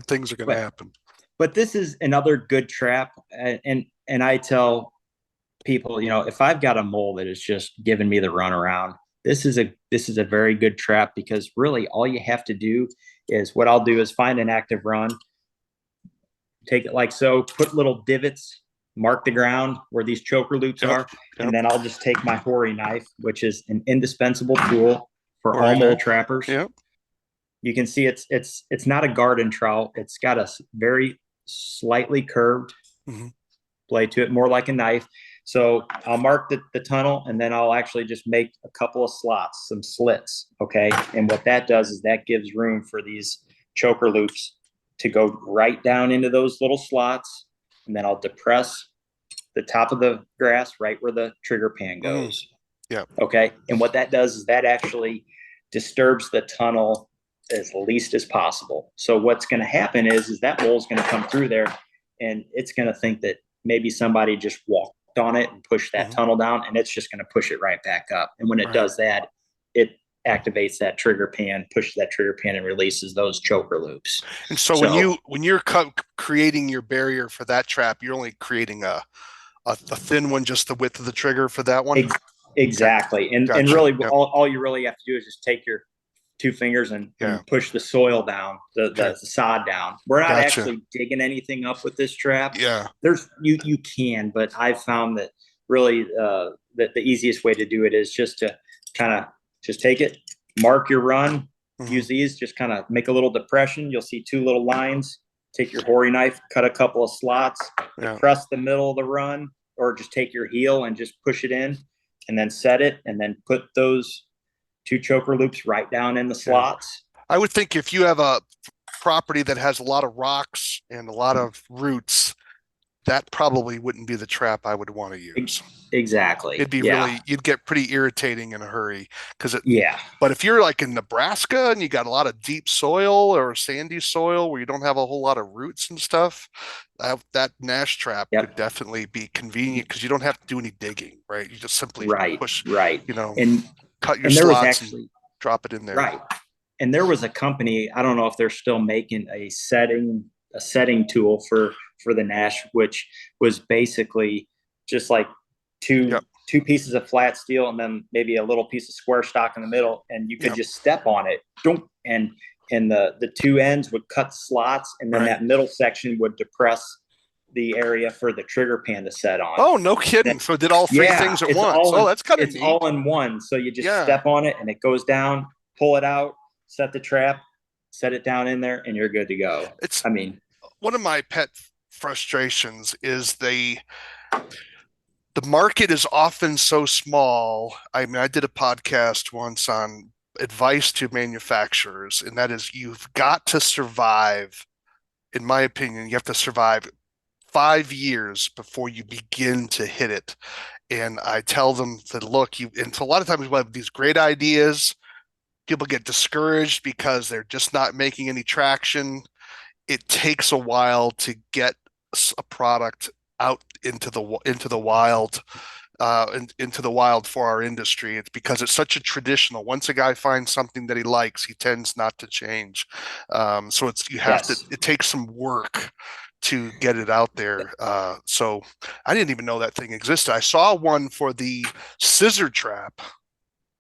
things are going to happen. But this is another good trap, and I tell people, if I've got a mole that is just giving me the runaround, this is a very good trap because really all you have to do is what I'll do is find an active run, take it like so, put little divots. Mark the ground where these choker loops are, and then I'll just take my Hori knife, which is an indispensable tool for all mole trappers. You can see it's not a garden trowel. It's got a very slightly curved blade to it, more like a knife. So I'll mark the tunnel, and then I'll actually just make a couple of slots, some slits. Okay, and what that does is that gives room for these choker loops to go right down into those little slots. And then I'll depress the top of the grass right where the trigger pan goes. Okay. And what that does is that actually disturbs the tunnel as least as possible. So what's going to happen is that mole's going to come through there, and it's going to think that maybe somebody just walked on it and pushed that tunnel down, and it's just going to push it right back up. And when it does that, it activates that trigger pan, pushes that trigger pan, and releases those choker loops. And so when you're creating your barrier for that trap, you're only creating a thin one, just the width of the trigger for that one. Exactly. Okay. And really, all you really have to do is just take your two fingers and push the soil down, the sod down. We're not actually digging anything up with this trap. There's you can, but I've found that really that the easiest way to do it is just to kind of just take it, mark your run, use these, just kind of make a little depression. You'll see two little lines. Take your Hori knife, cut a couple of slots, press the middle of the run, or just take your heel and just push it in, and then set it, and then put those two choker loops right down in the slots. I would think if you have a property that has a lot of rocks and a lot of roots, that probably wouldn't be the trap I would want to use. Exactly. It'd be Yeah. really, you'd get pretty irritating in a hurry because it, Yeah. but if you're like in Nebraska and you got a lot of deep soil or sandy soil where you don't have a whole lot of roots and stuff, that Nash trap could Yep. definitely be convenient because you don't have to do any digging, right? You just simply Right. push, Right. you know, And cut your and there was slots and actually drop it in there. right. And there was a company, I don't know if they're still making a setting tool for the Nash, which was basically just like two Yep. two pieces of flat steel and then maybe a little piece of square stock in the middle, and you could Yep. just step on it, and the two ends would cut slots, and then Right. that middle section would depress the area for the trigger pan to set on. Oh, no Then, kidding. So it did all three yeah, things at once. Oh, that's kind of it's neat. all in one. So you just Yeah. step on it and it goes down, pull it out, set the trap, set it down in there, and you're good to go. It's I mean, one of my pet frustrations is the market is often so small. I mean, I did a podcast once on advice to manufacturers, and that is you've got to survive, in my opinion, you have to survive 5 years before you begin to hit it. And I tell them that, look, and so a lot of times we have these great ideas. People get discouraged because they're just not making any traction. It takes a while to get a product out into the wild into the wild for our industry. It's because it's such a traditional. Once a guy finds something that he likes, he tends not to change. So it's you have to. yes. It takes some work to get it out there. So I didn't even know that thing existed. I saw one for the scissor trap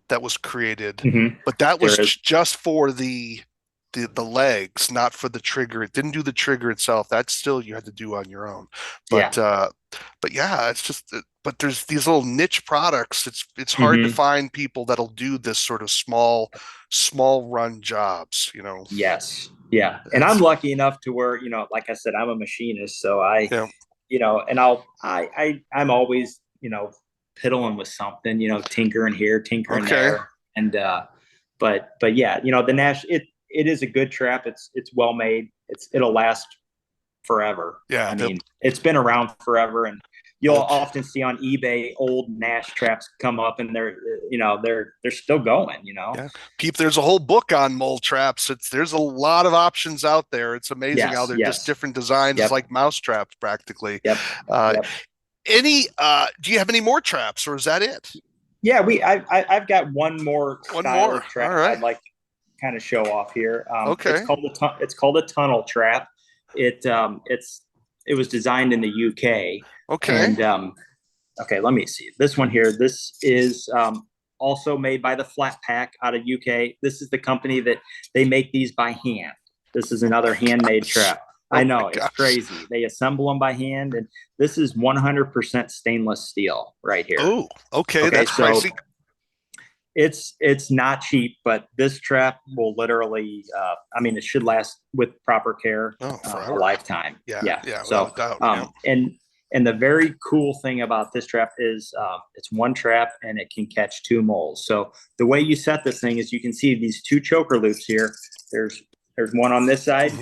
that was created, Mm-hmm. but that was There is. just for the legs, not for the trigger. It didn't do the trigger itself. That's still you had to do on your own. Yeah. But yeah, it's just but there's these little niche products. It's hard to Mm-hmm. find people that'll do this sort of small run jobs, you know. Yes. Yeah. And I'm It's lucky enough to where, like I said, I'm a machinist. So yeah. and I'm always, piddling with something, tinkering here, tinkering Okay. there. And, but yeah, the Nash, it is a good trap. It's well made. It'll last forever. Yeah. I mean, it's been around forever, and you'll Okay. often see on eBay old Nash traps come up, and they're still going. Yeah. There's a whole book on mole traps. There's a lot of options out there. It's amazing how Yes, they're just yes, different designs. It's yep, like mouse traps practically. yep, Uh, yep. do you have any more traps or is that it? Yeah, I've got one more One style more. of All trap right. I'd like to kind of show off here. Okay. It's called a tunnel trap. It was designed in the UK, Okay. and okay, let me see this one here. This is also made by the Flat Pack out of UK. This is the company that they make these by hand. This is another handmade trap. Oh I my know, it's gosh. crazy. They assemble them by hand, and this is 100% stainless steel right here. Oh, okay. Okay, That's so pricey. it's not cheap, but this trap will literally, it should last with proper care Oh, a forever. lifetime. Yeah. Yeah. Yeah. Without So, a doubt. Yeah. and the very cool thing about this trap is it's one trap and it can catch two moles. So the way you set this thing is you can see these two choker loops here. There's one on this side,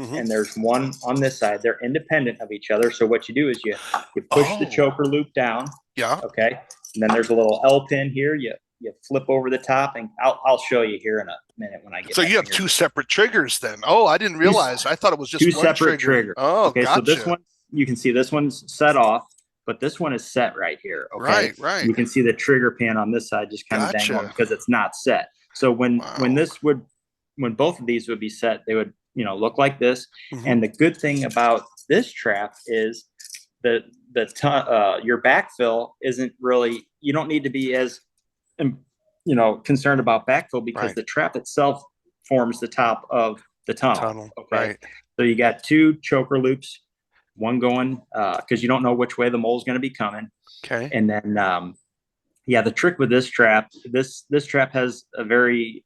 Mm-hmm. and there's one on this side. They're independent of each other. So what you do is you push the Oh, choker loop down. yeah. Okay. And then there's a little L pin here. You flip over the top, and I'll show you here in a minute when I get. So you have two separate triggers then. Oh, I didn't realize. I thought it was just two one separate trigger. triggers. Oh, Okay, so this gotcha. one you can see this one's set off, but this one is set right here. Okay, Right. You can see the trigger pin on this side just kind of dangling Gotcha. because it's not set. So when Wow. when both of these would be set, they would look like this. Mm-hmm. And the good thing about this trap is your backfill isn't really, you don't need to be as concerned about backfill because Right. the trap itself forms the top of the tunnel. Okay, Right. so you got two choker loops, one going because you don't know which way the mole's going to be coming, Okay. and then the trick with this trap, this trap has a very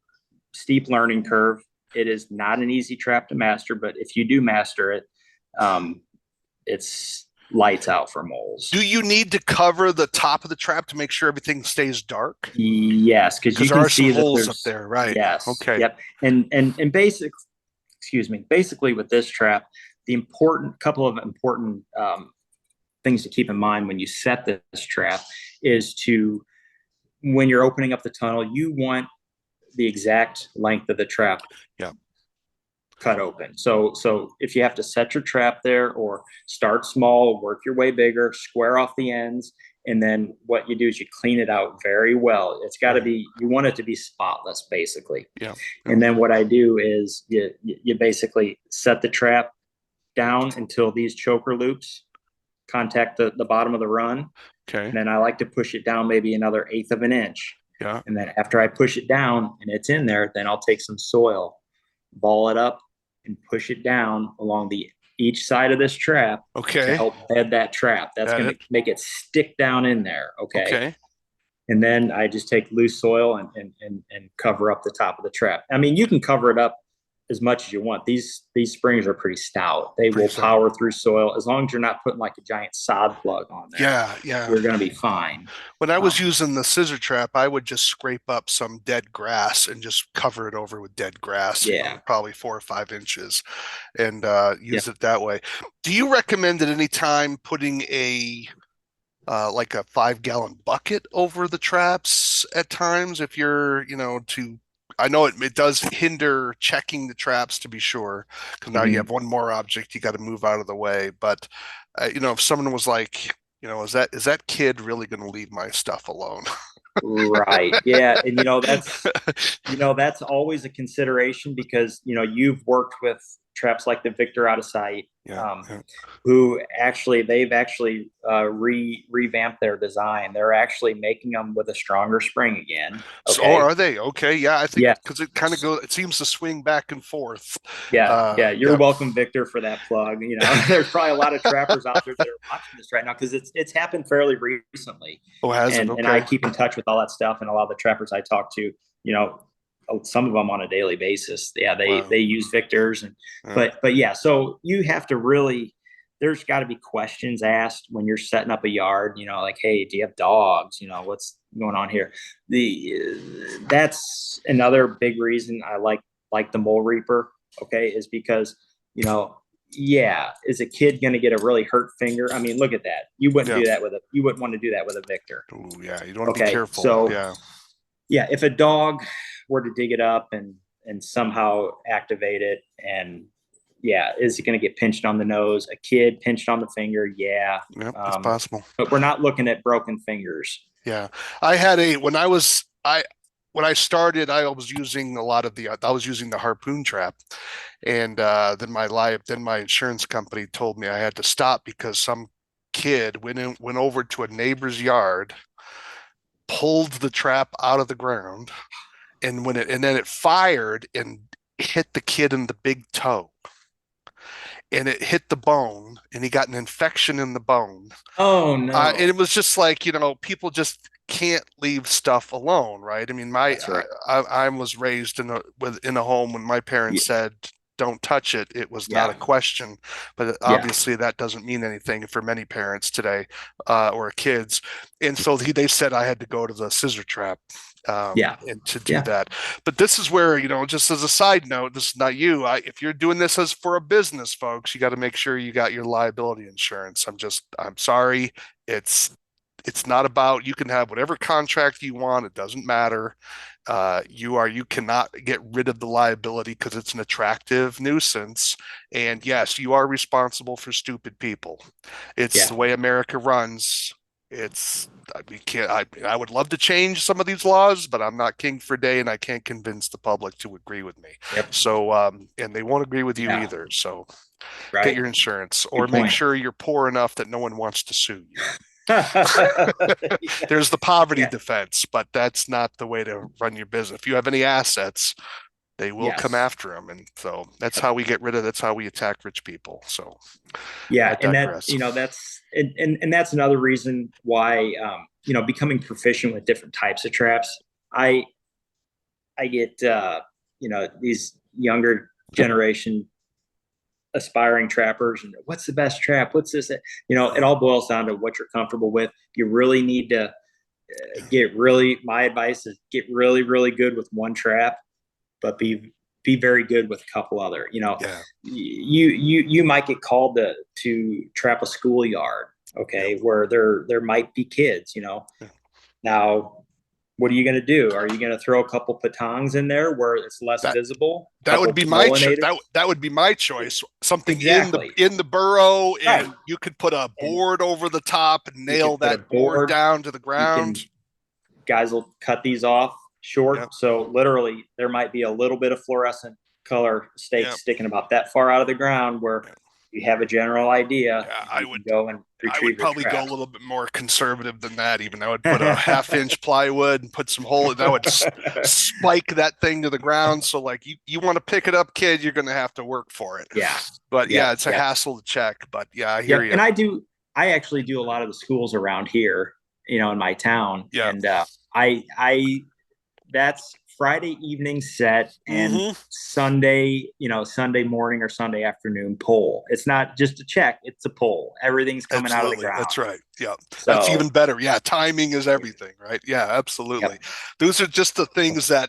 steep learning curve. It is not an easy trap to master, but if you do master it, it's lights out for moles. Do you need to cover the top of the trap to make sure everything stays dark? Yes, because Because you there can are some see that holes up there's, there, right? yes, Okay. yep. And basically with this trap, the important couple of important things to keep in mind when you set this trap is to, when you're opening up the tunnel, you want the exact length of the trap Yeah. cut open. So if you have to set your trap there, or start small, work your way bigger, square off the ends, and then what you do is you clean it out very well. It's got to be, you want it to be spotless, basically. Yeah. And then what I do is you basically set the trap down until these choker loops contact the bottom of the run. Okay. And then I like to push it down maybe another eighth of an inch. Yeah. And then after I push it down and it's in there, then I'll take some soil, ball it up, and push it down along each side of this trap to Okay. help bed that trap. That's Got going to it. make it stick down in there. Okay. Okay. And then I just take loose soil and cover up the top of the trap. I mean, you can cover it up as much as you want. These springs are pretty stout. They will power through soil as long as you're not putting like a giant sod plug on there. Yeah, yeah. You're going to be fine. When I was using the scissor trap, I would just scrape up some dead grass and just cover it over with dead grass, Yeah. probably 4 or 5 inches, and use it that way. Do you recommend at any time putting like a 5-gallon bucket over the traps at times if you're, I know it does hinder checking the traps, to be sure, because now you have one more object you got to move out of the way. But if someone was like, is that kid really going to leave my stuff alone? Right. Yeah. And that's always a consideration, because you've worked with traps like the Victor Out of Sight, who they've actually revamped their design. They're actually making them with a stronger spring again. Okay. So are they? Okay. Yeah, I think because it kind of goes, it seems to swing back and forth. Yeah. You're welcome, Victor, for that plug. There's probably a lot of trappers out there that are watching this right now, because it's happened fairly recently. Oh, has it? Okay. And I keep in touch with all that stuff, and a lot of the trappers I talk to, some of them on a daily basis. Yeah, they use Victors, but yeah. So you have to really, there's got to be questions asked when you're setting up a yard. Like, hey, do you have dogs? What's going on here? That's another big reason I like the Mole Reaper. Okay, is because is a kid going to get a really hurt finger? I mean, look at that. You wouldn't do that you wouldn't want to do that with a Victor. Oh yeah, you don't want to be careful. So if a dog were to dig it up and somehow activate it, and is it going to get pinched on the nose? A kid pinched on the finger? Yeah, it's possible. But we're not looking at broken fingers. Yeah, I had when I started, I was using the harpoon trap, and then my insurance company told me I had to stop because some kid went over to a neighbor's yard, pulled the trap out of the ground, and then it fired and hit the kid in the big toe, and it hit the bone, and he got an infection in the bone. Oh no! And it was just like, people just can't leave stuff alone, right? I mean, I was raised in a home when my parents said don't touch it. It was not a question, but obviously that doesn't mean anything for many parents today, or kids. And so they said I had to go to the scissor trap, and to do that. But this is where, just as a side note, this is not you. If you're doing this as for a business, folks, you got to make sure you got your liability insurance. I'm sorry. It's not about, you can have whatever contract you want. It doesn't matter. You cannot get rid of the liability because it's an attractive nuisance. And yes, you are responsible for stupid people. It's the way America runs. I would love to change some of these laws, but I'm not king for a day, and I can't convince the public to agree with me. So, and they won't agree with you either. So get your insurance, or make sure you're poor enough that no one wants to sue you. There's the poverty defense, but that's not the way to run your business. If you have any assets, they will come after them, and so that's how we that's how we attack rich people. So and that's another reason why becoming proficient with different types of traps. I get these younger generation aspiring trappers and what's the best trap? What's this? It all boils down to what you're comfortable with. You really need to my advice is get really, really good with one trap, but be very good with a couple other. Yeah. You might get called to trap a schoolyard, okay, Yep. where there might be kids. Yeah. Now, what are you going to do? Are you going to throw a couple patongs in there where it's less That visible? A that would couple be my Molinators? that would be my choice. Something Exactly. in the burrow, Right. and you could put a And board over the top and you nail can put a that board board. down to the You ground. can Guys will cut these off Yep. short. So literally there might be a little bit of fluorescent color stake Yep. sticking about that far out of the ground where Yep. you have a general idea Yeah, and you can go and I would retrieve your probably go a trap. little bit more conservative than that. Even I would put a half-inch plywood and put some hole, and I would spike that thing to the ground. So like you want to pick it up, kid, you're going to have to work for it. Yeah. But yeah, Yep. it's a Yep. hassle to check. But yeah, I hear Yep. you. And I actually do a lot of the schools around here, in my town. Yeah. And I that's Friday evening set and Mm-hmm. Sunday morning or Sunday afternoon pull. It's not just a check, it's a pull. Everything's coming out of the Absolutely. ground. That's right. Yeah. That's So, even better. Yeah. Timing is everything, right? Yeah, absolutely. yep, Those are just the things that,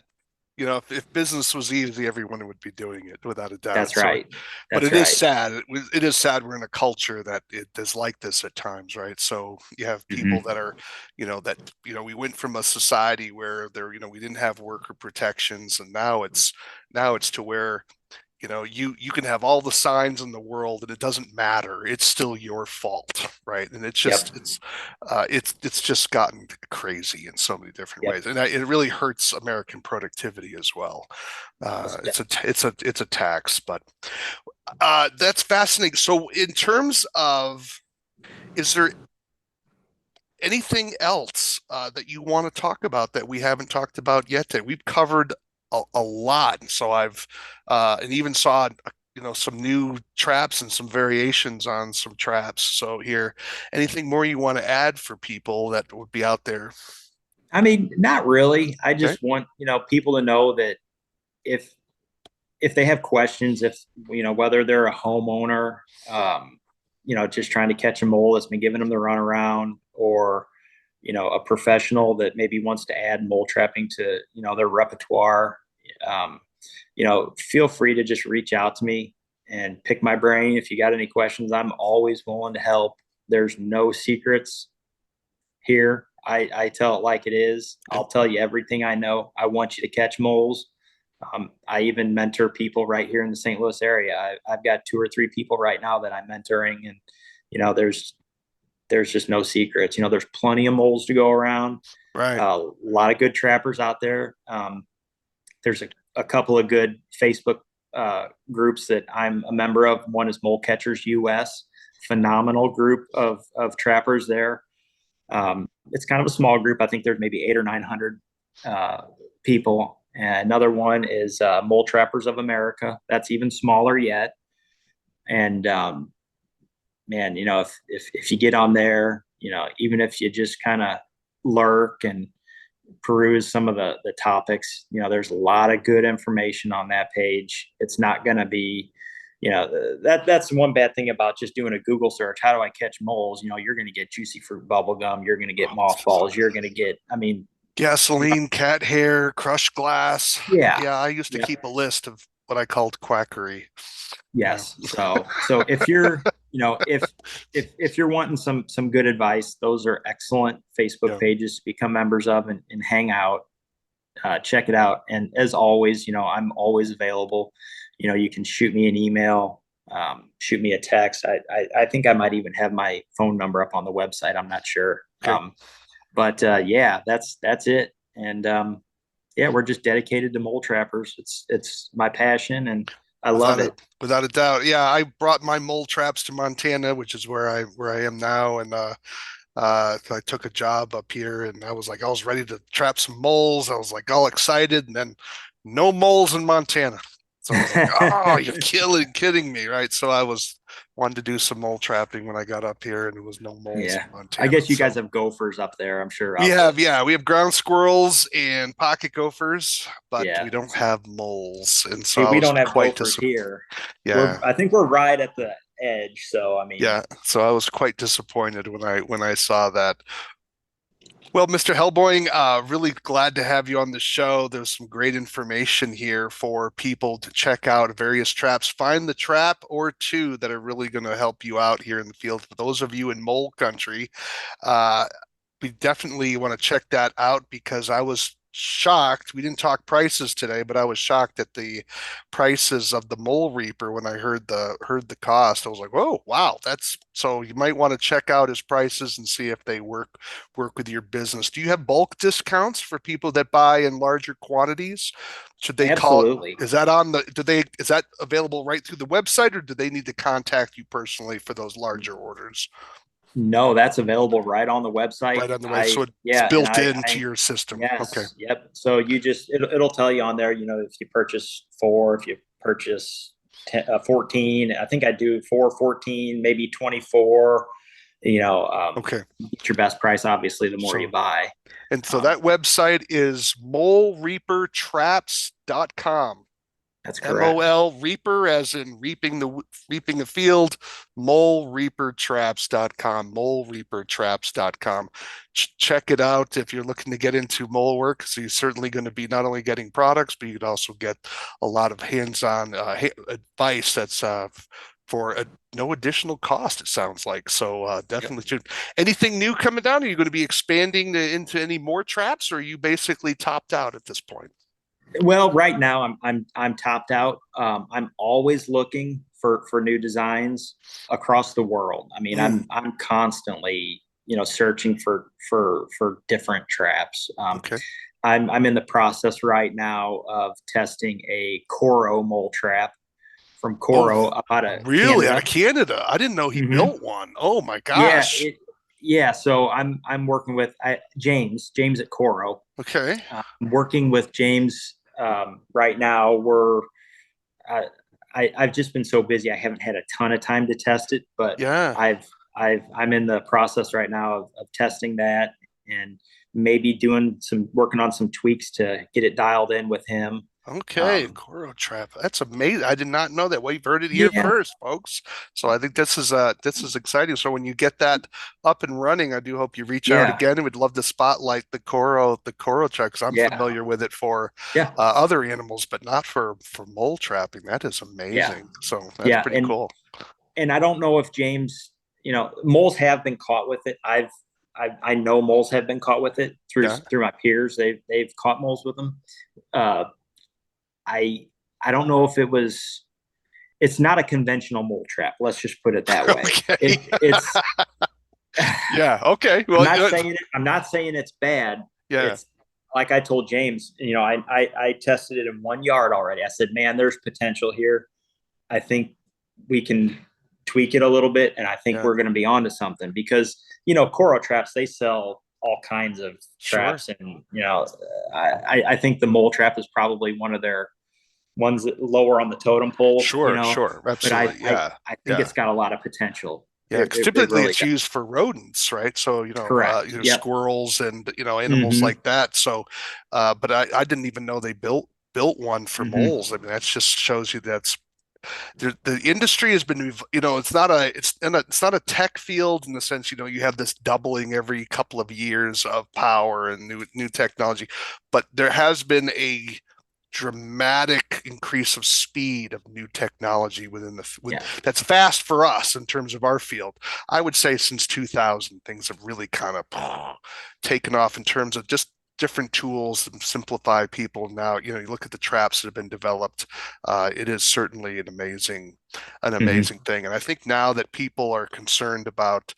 if business was easy, everyone would be doing it without a doubt. that's So, right. but That's it is right. sad. It is sad we're in a culture that it is like this at times, right? So you have people Mm-hmm. that are, we went from a society where we didn't have worker protections, and now it's to where you can have all the signs in the world and it doesn't matter, it's still your fault, right? And it's Yep. just it's just gotten crazy in so many different Yep. ways, and it really hurts American productivity as well. Most It's a tax, but that's fascinating. So in terms of, is there anything else that you want to talk about that we haven't talked about yet? That we've covered a lot. So I've and even saw some new traps and some variations on some traps. So here, anything more you want to add for people that would be out there? I mean, not really. I Okay. just want, people to know that if if they have questions, if whether they're a homeowner, just trying to catch a mole that's been giving them the runaround, or a professional that maybe wants to add mole trapping to their repertoire, um, feel free to just reach out to me and pick my brain. If you got any questions, I'm always willing to help. There's no secrets here. I tell it like it is. Okay. I'll tell you everything I know. I want you to catch moles. I even mentor people right here in the St. Louis area. I've got 2 or 3 people right now that I'm mentoring, and there's just no secrets. There's plenty of moles to go around. Right. A lot of good trappers out there. There's a couple of good Facebook groups that I'm a member of. One is Mole Catchers US, phenomenal group of trappers there. It's kind of a small group. I think there's maybe 800 or 900 people. And another one is Mole Trappers of America. That's even smaller yet. And man, if you get on there, even if you just kind of lurk and peruse some of the topics, there's a lot of good information on that page. It's not going to be, that's one bad thing about just doing a Google search. How do I catch moles? You're going to get juicy fruit bubble gum. You're going to get mothballs. You're going to get, Gasoline, cat hair, crushed glass. yeah, Yeah, I used to yeah, keep a list of what I called quackery. Yeah. yes. So if you're, if you're wanting some good advice, those are excellent Facebook Yeah. pages to become members of and hang out. Check it out. And as always, I'm always available. You can shoot me an email, shoot me a text. I think I might even have my phone number up on the website. I'm not sure. Okay. But yeah, that's it. And yeah, we're just dedicated to mole trappers. It's my passion, and I love it. Without a doubt. Yeah, I brought my mole traps to Montana, which is where I am now, and I took a job up here, and I was ready to trap some moles. I was like all excited, and then no moles in Montana. So I was like, oh, you're kidding me, right? So I was wanted to do some mole trapping when I got up here, and there was no moles in Yeah. I Montana. guess you guys So have gophers up there, I'm sure, we out have, west. yeah, we have ground squirrels and pocket gophers, but Yeah. we don't have moles. And so See, I we was don't have quite gophers disappointed. here. Yeah, I think we're right at the edge. So, I mean, yeah. So I was quite disappointed when I saw that. Well, Mr. Hellboing, really glad to have you on the show. There's some great information here for people to check out various traps. Find the trap or two that are really going to help you out here in the field. For those of you in mole country, uh, we definitely want to check that out because I was shocked. We didn't talk prices today, but I was shocked at the prices of the Mole Reaper when I heard the cost. I was like, "Whoa, wow, that's so." You might want to check out his prices and see if they work with your business. Do you have bulk discounts for people that buy in larger quantities? Should they call? absolutely. Is that on the? Is that available right through the website, or do they need to contact you personally for those larger orders? No, that's available right on the website. Right on the way. So it's Yeah, and built into your system. Okay. yes, yep. So you just, it'll tell you on there, if you purchase four, if you purchase 10, 14, I think I do four, 14, maybe 24, Okay. get your best price, obviously, the more you So, buy. and so Um, that website is molereapertraps.com. that's correct. MOL Reaper, as in reaping the field, molereapertraps.com, molereapertraps.com. Check it out if you're looking to get into mole work. So you're certainly going to be not only getting products, but you could also get a lot of hands-on advice that's for no additional cost, it sounds like. So Yep. definitely should. Anything new coming down? Are you going to be expanding into any more traps, or are you basically topped out at this point? Well, right now I'm topped out. I'm always looking for new designs across the world. I mean, Mm, I'm constantly searching for different traps. okay. I'm in the process right now of testing a Coro mole trap from Oh, Coro out of really? Out of Canada. Canada? I didn't know he Hmm. built one. Oh my Yeah, gosh. yeah. So I'm working with James at Coro. Okay. I'm working with James right now. Uh, I've just been so busy. I haven't had a ton of time to test it, but Yeah. I'm in the process right now of testing that and maybe working on some tweaks to get it dialed in with him. Okay. Um, Coro trap. That's amazing. I did not know that. Well, you've heard it here yeah, first, folks. So I think this is exciting. So when you get that up and running, I do hope you reach out yeah, again and would love to spotlight the Coro trap because I'm yeah, familiar with it for yeah, other animals, but not for mole trapping. That is yeah, amazing. So that's yeah, pretty cool. and I don't know if James, moles have been caught with it. I know moles have been caught with it Yeah. through my peers. They've caught moles with them. Uh, I I don't know if it's not a conventional mole trap. Let's just put it that way. Okay. It's Yeah. Okay. I'm Well, not saying it's bad. yeah. It's like I told James, I tested it in 1 yard already. I said, man, there's potential here. I think we can tweak it a little bit, and I think Yeah. we're going to be onto something because Coro traps, they sell all kinds of Sure. traps, and I think the mole trap is probably one of their ones that lower on the totem pole, Sure. Sure. but Absolutely. Yeah. I think Yeah. it's got a lot of potential. Yeah, because It typically really it's does. used for rodents, right? So, Correct. Yep. squirrels and, animals Mm-hmm. like that. So, but I didn't even know they built one for Mm-hmm. moles. I mean, that just shows you the industry has been, it's not a tech field in the sense, you have this doubling every couple of years of power and new technology, but there has been a dramatic increase of speed of new technology Yeah. that's fast for us in terms of our field. I would say since 2000 things have really kind of taken off in terms of just different tools and simplify people. Now you look at the traps that have been developed. It is certainly an Mm-hmm. amazing thing, and I think now that people are concerned about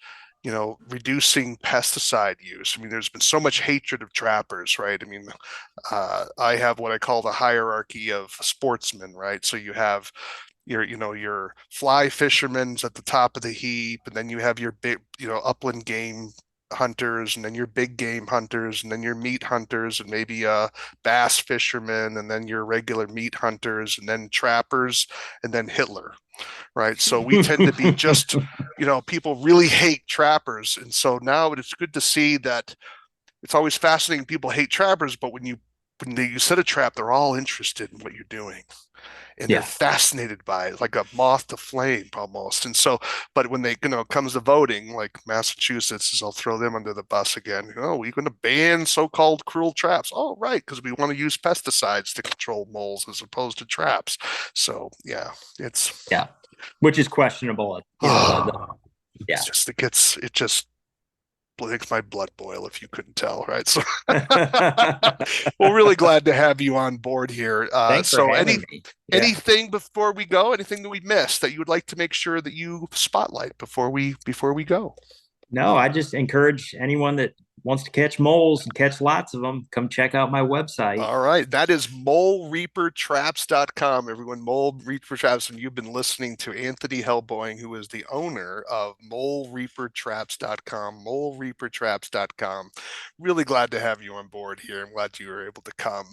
reducing pesticide use. I mean, there's been so much hatred of trappers, right? I mean, I have what I call the hierarchy of sportsmen, right? So you have your fly fishermen's at the top of the heap, and then you have your big, upland game hunters, and then your big game hunters, and then your meat hunters, and maybe bass fishermen, and then your regular meat hunters, and then trappers, and then Hitler, right? So we tend to be just, people really hate trappers. And so now it's good to see that it's always fascinating. People hate trappers, but you set a trap, they're all interested in what you're doing and they're Yeah. fascinated by it, like a moth to flame almost. And so, but when they, comes to voting, like Massachusetts, I'll throw them under the bus again. Oh, we're going to ban so-called cruel traps. Oh, right, because we want to use pesticides to control moles as opposed to traps. So yeah, it's Yeah. Which is questionable. it's Yeah. just it just makes my blood boil if you couldn't tell, right? So, we're really glad to have you on board here. Thanks for So, having me. Yeah. anything before we go? Anything that we missed that you would like to make sure that you spotlight before we go? No, I just encourage anyone that wants to catch moles and catch lots of them, come check out my website. All right. That is molereapertraps.com. Everyone, Mole Reaper Traps. And you've been listening to Anthony Hellboing, who is the owner of molereapertraps.com, molereapertraps.com. Really glad to have you on board here. I'm glad you were able to come.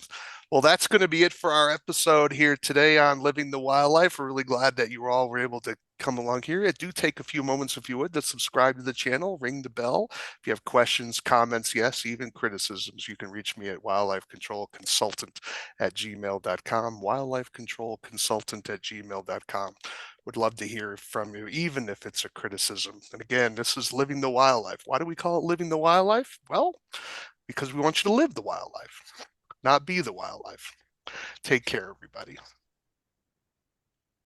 Well, that's going to be it for our episode here today on Living the Wildlife. We're really glad that you all were able to come along here. It do take a few moments, if you would, to subscribe to the channel, ring the bell. If you have questions, comments, yes, even criticisms, you can reach me at wildlifecontrolconsultant@gmail.com, wildlifecontrolconsultant@gmail.com. Would love to hear from you, even if it's a criticism. And again, this is Living the Wildlife. Why do we call it Living the Wildlife? Well, because we want you to live the wildlife, not be the wildlife. Take care, everybody.